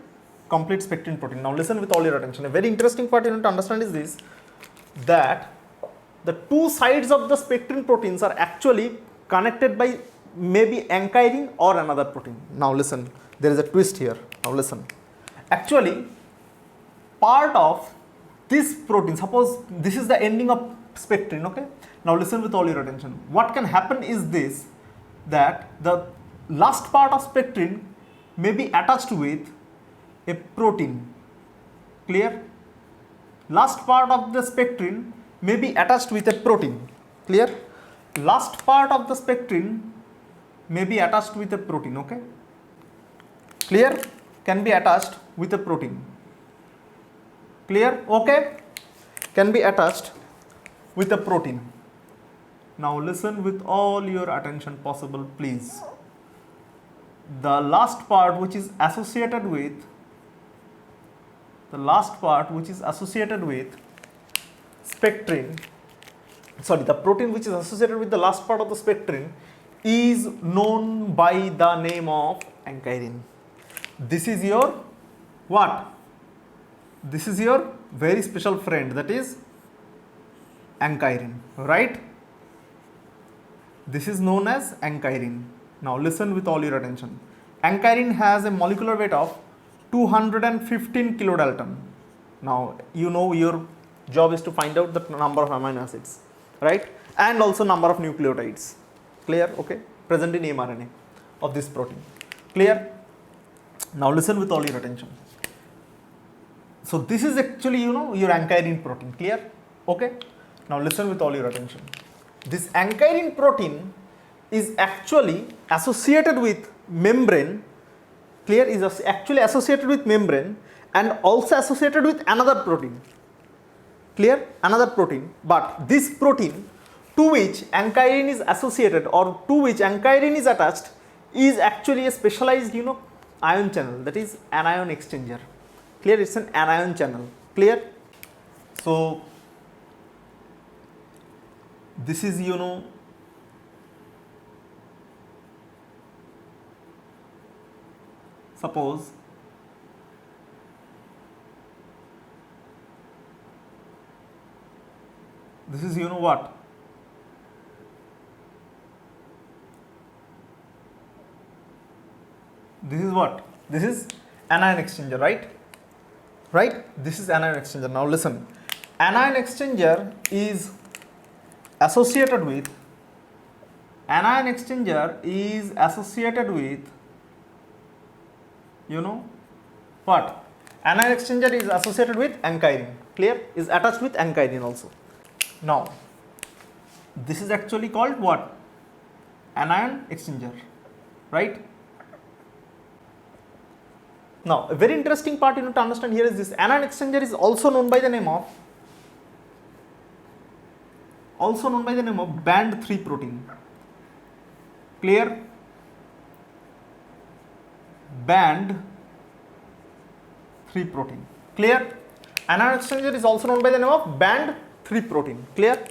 complete spectrin protein. Now listen with all your attention. A very interesting part you need to understand is this. that the two sides of the spectrin proteins are actually connected by maybe ankyrin or another protein. Now listen, there is a twist here. Now listen. Actually, part of this protein, suppose this is the ending of spectrin, okay? Now listen with all your attention. What can happen is this, that the last part of spectrin may be attached with a protein. Clear? Last part of the spectrin may be attached with a protein. Clear? Last part of the spectrin may be attached with a protein, okay? Clear? Can be attached with a protein. Clear? Okay? Can be attached with a protein. Now listen with all your attention possible, please. The last part which is associated with spectrin, sorry, the protein which is associated with the last part of the spectrin is known by the name of ankyrin. This is your what? This is your very special friend, that is ankyrin, right? This is known as ankyrin. Now listen with all your attention. Ankyrin has a molecular weight of 215 kilodalton. Now you know your job is to find out the number of amino acids, right? And also number of nucleotides. Clear? Okay. Present in mRNA of this protein. Clear? Now listen with all your attention. So this is actually, you know, your ankyrin protein. Clear? Okay. Now listen with all your attention. This ankyrin protein is actually associated with membrane. Clear? Is actually associated with membrane and also associated with another protein. Clear? Another protein. But this protein to which ankyrin is associated or to which ankyrin is attached is actually a specialized, you know, ion channel, that is anion exchanger. Clear? It's an anion channel. Clear? So this is, you know, suppose this is, you know what, this is what, this is anion exchanger, right? Right? This is anion exchanger. Now listen, anion exchanger is associated with you know what, anion exchanger is associated with ankyrin. Clear? Is attached with ankyrin also. Now this is actually called what? Anion exchanger, right? Now a very interesting part you need to understand here is this: anion exchanger is also known by the name of band 3 protein. Clear? Band 3 protein. Clear? Anion exchanger is also known by the name of band 3 protein. Clear?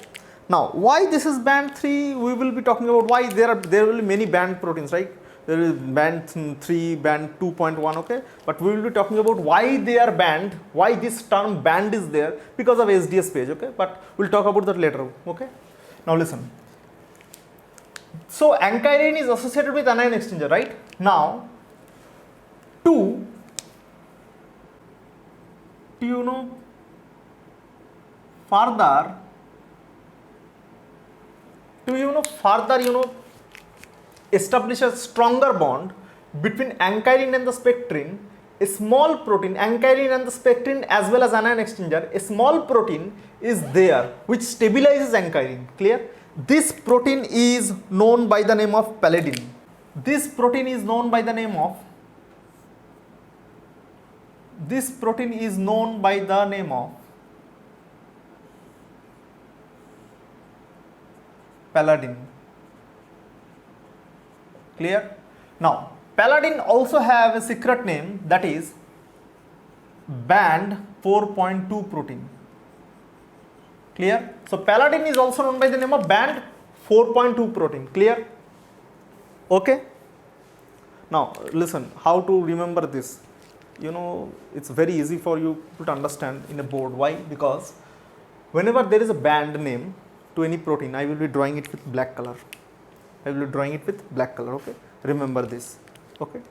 Now why this is band 3, we will be talking about why there will be many band proteins, right? There is band 3, band 2.1, okay? But we will be talking about why they are banned, why this term band is there, because of SDS page, okay? But we'll talk about that later, okay? Now listen. So ankyrin is associated with anion exchanger, right? Now to you know further establish a stronger bond between ankyrin and the spectrin, a small protein, ankyrin and the spectrin as well as anion exchanger, a small protein is there which stabilizes ankyrin. Clear? This protein is known by the name of pallidin. This protein is known by the name of pallidin. Clear? Now pallidin also have a secret name, that is band 4.2 protein. Clear? So pallidin is also known by the name of band 4.2 protein. Clear? Okay? Now listen, how to remember this? You know, it's very easy for you to understand in a board. Why? Because whenever there is a band name to any protein, I will be drawing it with black color. I will be drawing it with black color, okay? Remember this, okay?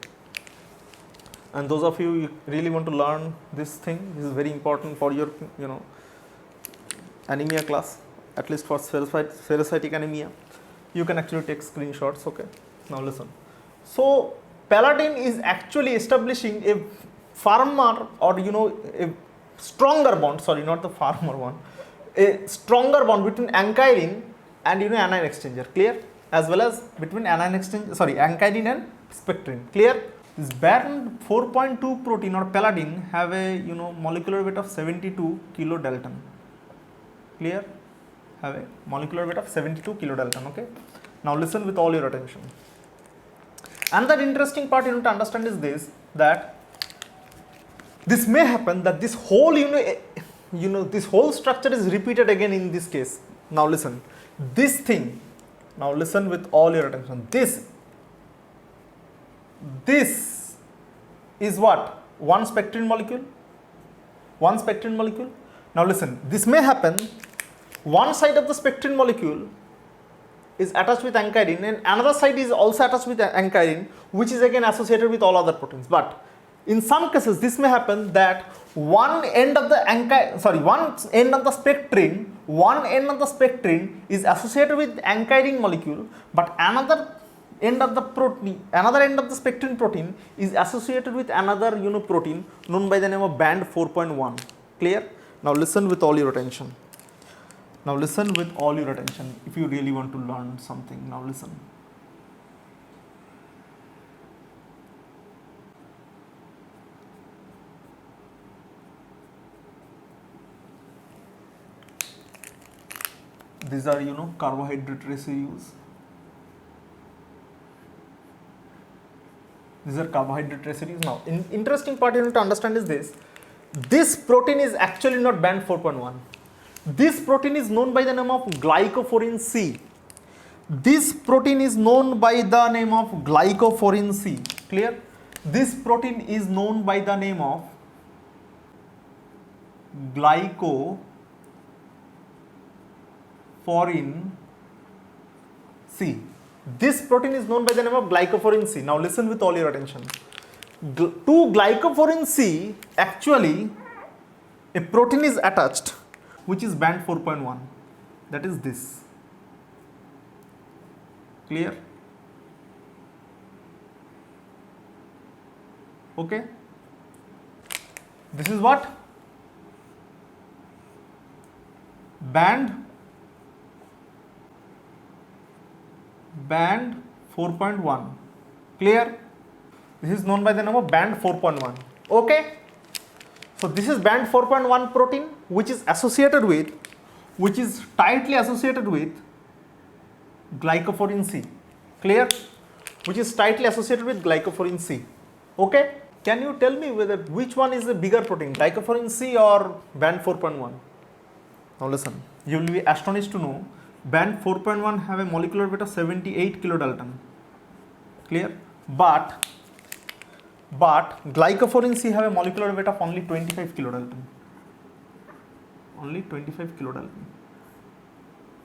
And those of you really want to learn this thing, this is very important for your, anemia class, at least for spherocytic anemia. You can actually take screenshots, okay? Now listen. So Paladin is actually establishing a firmer or a stronger bond, sorry, not the firmer one, a stronger bond between ankyrin and anion exchanger, clear? As well as between ankyrin and spectrin, clear? This band 4.2 protein or Paladin have a molecular weight of 72 kilodalton, clear? Have a molecular weight of 72 kilodalton, okay? Now listen with all your attention. Another interesting part you need to understand is this, that this may happen that this whole this whole structure is repeated again in this case. Now listen, this thing, now listen with all your attention, this is what? One spectrin molecule. Now listen, this may happen, one side of the spectrin molecule is attached with ankyrin and another side is also attached with ankyrin, which is again associated with all other proteins. But in some cases this may happen that one end of the spectrin is associated with ankyrin molecule, but another end of the spectrin protein is associated with another protein known by the name of band 4.1, clear? Now listen with all your attention. If you really want to learn something. Now listen. These are carbohydrate residues. Now, interesting part you need to understand is this protein is actually not band 4.1. This protein is known by the name of glycophorin C. Clear? This protein is known by the name of glycophorin C. Now listen with all your attention. To glycophorin C, actually a protein is attached which is band 4.1, that is this, clear? Okay, this is what? Band 4.1, clear? This is known by the name of band 4.1, okay? So this is band 4.1 protein which is tightly associated with glycophorin C, clear? Okay? Can you tell me which one is the bigger protein, glycophorin C or band 4.1? Now listen, you will be astonished to know band 4.1 have a molecular weight of 78 kilodalton, clear? But glycophorin C have a molecular weight of only 25 kilodalton.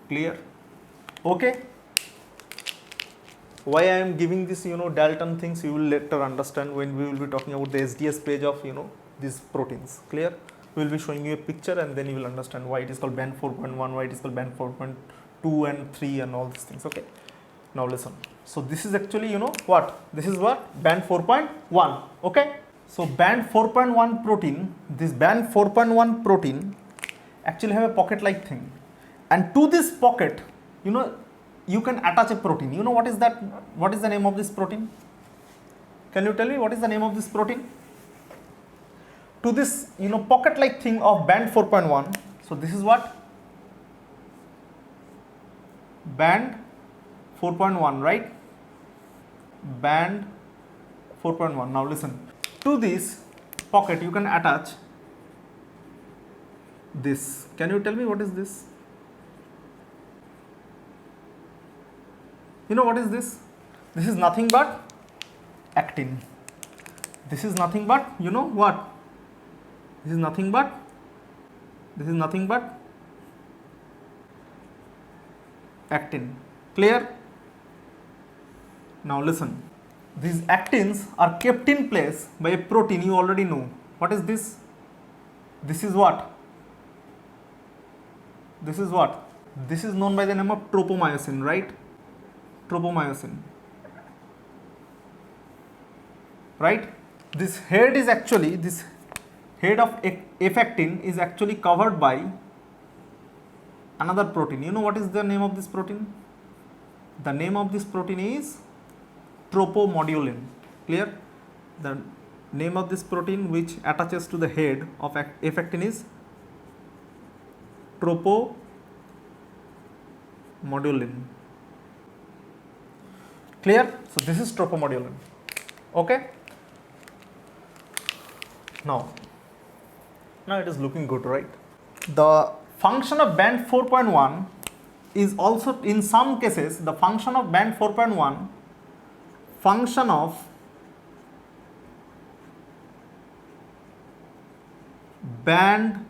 Clear? Okay? Why I am giving this Dalton things, you will later understand when we will be talking about the SDS page of these proteins. Clear? We will be showing you a picture and then you will understand why it is called band 4.1, why it is called band 4.2 and 3 and all these things. Okay? Now listen. So this is actually what? This is what? Band 4.1. Okay? So band 4.1 protein, this band 4.1 protein actually have a pocket like thing, and to this pocket you can attach a protein. What is that? What is the name of this protein? Can you tell me what is the name of this protein? To this pocket like thing of band 4.1. So this is what? Band 4.1, right? Band 4.1. Now listen, to this pocket you can attach this. Can you tell me what is this? What is this? This is nothing but actin. This is nothing but what? This is nothing but actin. Clear? Now listen. These actins are kept in place by a protein you already know. What is this? This is what? This is what? This is known by the name of tropomyosin, right? Tropomyosin. Right? This head is actually, this head of F actin is actually covered by another protein. You know what is the name of this protein? The name of this protein is tropomodulin. Clear? The name of this protein which attaches to the head of F actin is tropomodulin. Clear? So this is tropomodulin. Okay? Now it is looking good, right? The function of band 4.1 is also, in some cases, the function of band 4.1, function of band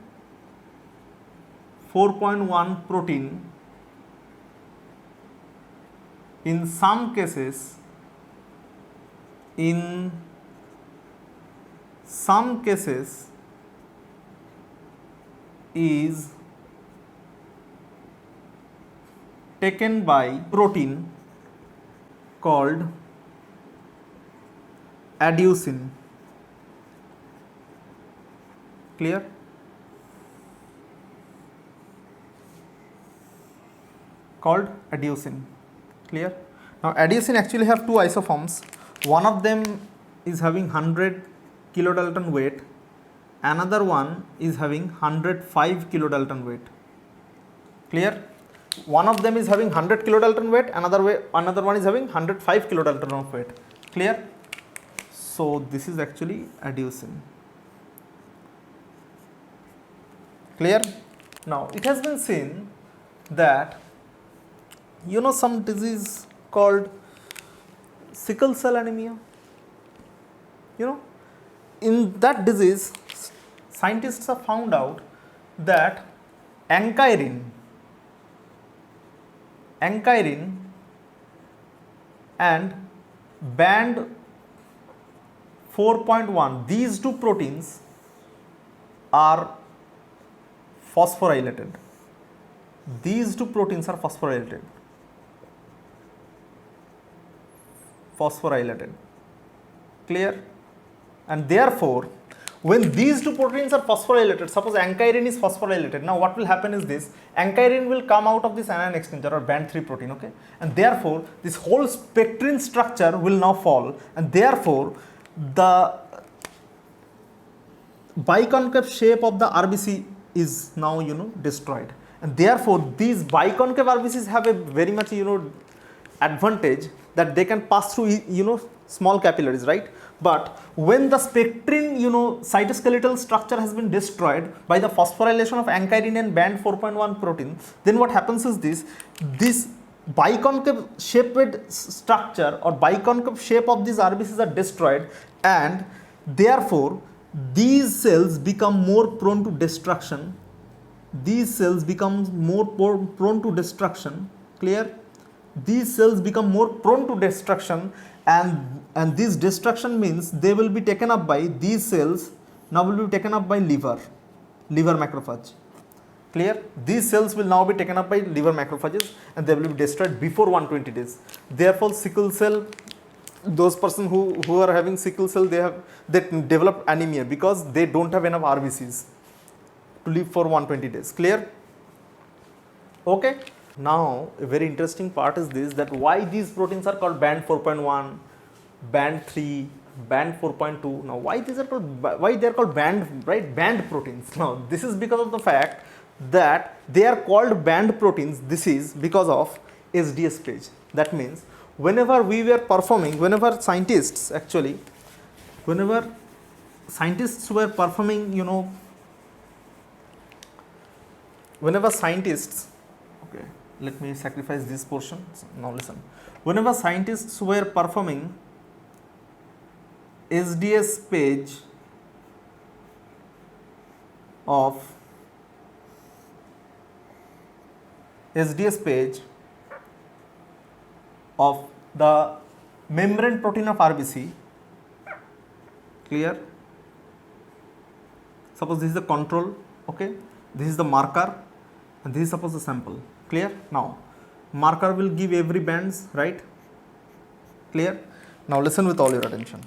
4.1 protein in some cases is taken by protein called adenosine. Clear? Called adenosine. Clear? Now adenosine actually have two isoforms. One of them is having 100 kilodalton weight, another one is having 105 kilodalton weight. Clear? One of them is having 100 kilodalton weight, another one is having 105 kilodalton of weight. Clear? So this is actually adenosine. Clear? Now it has been seen that some disease called sickle cell anemia. In that disease, scientists have found out that ankyrin and band 4.1, these two proteins are phosphorylated. These two proteins are phosphorylated. Clear? And therefore, when these two proteins are phosphorylated, suppose ankyrin is phosphorylated, now what will happen is this, ankyrin will come out of this anion exchanger or band 3 protein, okay? And therefore, this whole spectrin structure will now fall, and therefore, the biconcave shape of the RBC is now, destroyed. And therefore, these biconcave RBCs have a very much, advantage that they can pass through, small capillaries, right? But when the spectrin, cytoskeletal structure has been destroyed by the phosphorylation of ankyrin and band 4.1 protein, then what happens is this biconcave shaped structure or biconcave shape of these RBCs are destroyed, and therefore these cells become more prone to destruction. These cells become more prone to destruction. Clear? These cells become more prone to destruction, and this destruction means they will be taken up by these cells. Now will be taken up by liver macrophage. Clear? These cells will now be taken up by liver macrophages, and they will be destroyed before 120 days. Therefore, sickle cell, those persons who are having sickle cell, they develop anemia because they don't have enough RBCs to live for 120 days. Clear? Okay. Now a very interesting part is this, that why these proteins are called band 4.1, band 3, band 4.2. Now why they are called band, right? Band proteins. Now this is because of the fact that they are called band proteins. This is because of SDS page. That means whenever scientists were performing, okay, let me sacrifice this portion. Now listen. Whenever scientists were performing SDS page of of the membrane protein of RBC, clear? Suppose this is the control, okay? This is the marker, and this is suppose the sample, clear? Now, marker will give every bands, right? Clear? Now listen with all your attention.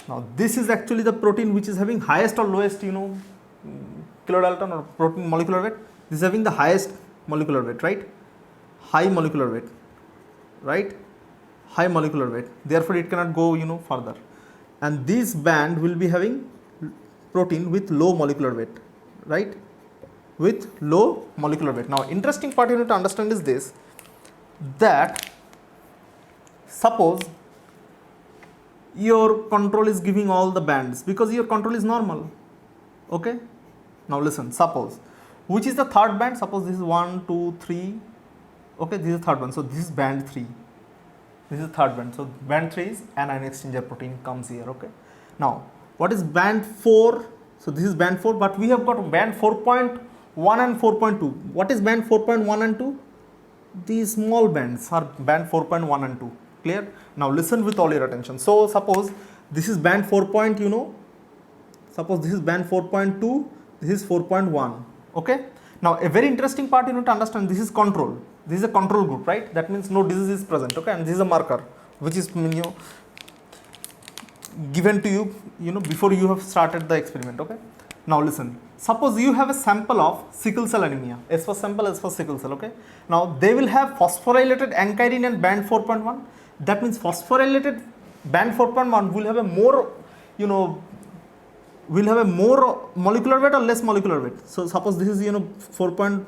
Now this is actually the protein which is having highest or lowest, kilodalton or protein molecular weight. This is having the highest molecular weight, right? High molecular weight, right? High molecular weight. Therefore, it cannot go, further. And this band will be having protein with low molecular weight, right? With low molecular weight. Now, interesting part you need to understand is this, that suppose your control is giving all the bands because your control is normal, okay? Now listen, suppose, which is the third band? Suppose this is 1, 2, 3, okay, this is third one, so this is band 3, this is third band, so band 3 is anion exchanger protein comes here, okay? Now, what is band 4? So this is band 4, but we have got band 4.1 and 4.2. What is band 4.1 and 2? These small bands are band 4.1 and 2, clear? Now listen with all your attention. So suppose this is band 4. Suppose this is band 4.2, this is 4.1, okay? Now a very interesting part you need to understand, this is control. This is a control group, right? That means no disease is present, okay? And this is a marker which is given to you, before you have started the experiment, okay? Now listen, suppose you have a sample of sickle cell anemia, S for sample, S for sickle cell, okay? Now they will have phosphorylated ankyrin and band 4.1. That means phosphorylated band 4.1 will have a more, will have a more molecular weight or less molecular weight. So suppose this is 4.1,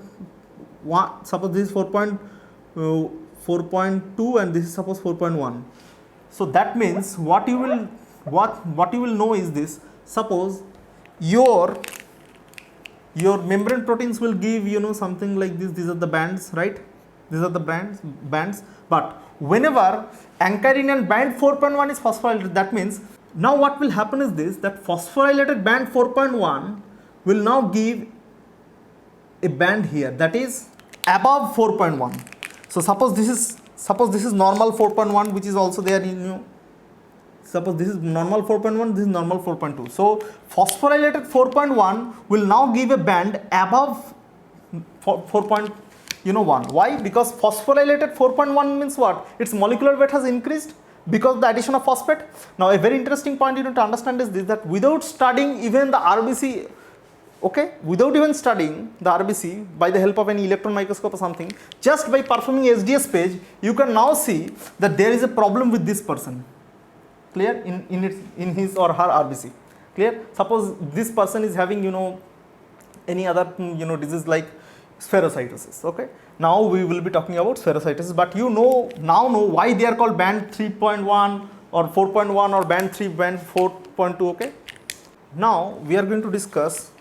suppose this is 4.2 and this is suppose 4.1. So that means what you will know is this, suppose your membrane proteins will give something like this. These are the bands, right? These are the bands, but whenever ankyrin and band 4.1 is phosphorylated, that means now what will happen is this, that phosphorylated band 4.1 will now give a band here that is above 4.1. So suppose this is normal 4.1, which is also there in suppose this is normal 4.1, this is normal 4.2. So phosphorylated 4.1 will now give a band above 4.1. Why? Because phosphorylated 4.1 means what? Its molecular weight has increased because of the addition of phosphate. Now a very interesting point you need to understand is this, that without studying even the RBC, okay, without even studying the RBC by the help of an electron microscope or something, just by performing SDS page, you can now see that there is a problem with this person, clear, in his or her RBC, clear? Suppose this person is having any other disease like spherocytosis, okay? Now we will be talking about spherocytosis, but now know why they are called band 3.1 or 4.1 or band 3, band 4.2, okay? Now we are going to discuss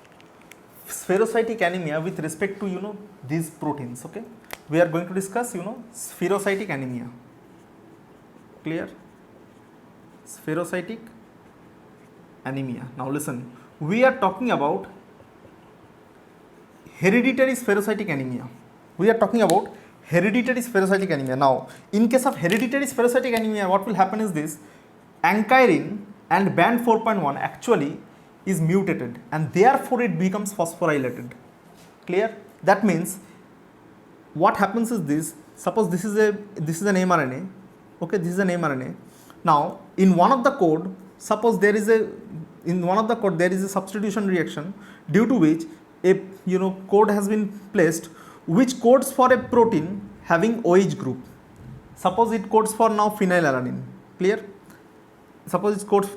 spherocytic anemia with respect to these proteins, okay? We are going to discuss spherocytic anemia, clear? Spherocytic anemia. Now listen, we are talking about hereditary spherocytic anemia. We are talking about hereditary spherocytic anemia. Now, in case of hereditary spherocytic anemia, what will happen is this, ankyrin and band 4.1 actually is mutated and therefore it becomes phosphorylated, clear? That means what happens is this, suppose this is an mRNA, okay, this is an mRNA. Now, in one of the code, suppose there is a substitution reaction due to which a code has been placed which codes for a protein having OH group. Suppose it codes for now phenylalanine, clear? Suppose it codes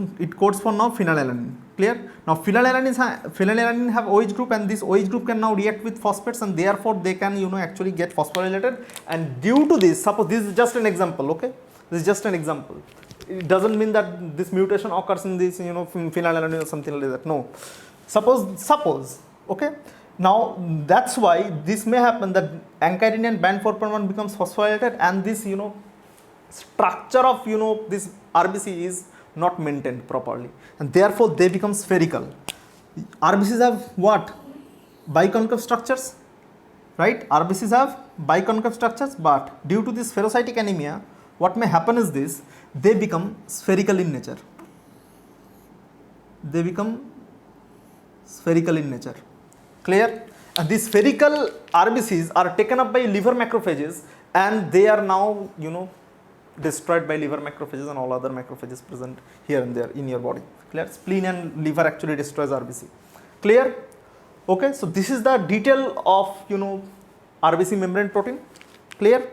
for now phenylalanine, clear? Now phenylalanine have OH group, and this OH group can now react with phosphates, and therefore they can actually get phosphorylated. And due to this, suppose this is just an example, okay? This is just an example. It doesn't mean that this mutation occurs in this phenylalanine or something like that. No. Suppose, okay? Now that's why this may happen, that ankyrin and band 4.1 becomes phosphorylated, and this structure of this RBC is not maintained properly, and therefore they become spherical. RBCs have what? Biconcave structures, right? RBCs have biconcave structures, but due to this ferrocytic anemia, what may happen is this: they become spherical in nature. They become spherical in nature. Clear? And these spherical RBCs are taken up by liver macrophages, and they are now, destroyed by liver macrophages and all other macrophages present here and there in your body. Clear? Spleen and liver actually destroys RBC. Clear? Okay, so this is the detail of, RBC membrane protein. Clear?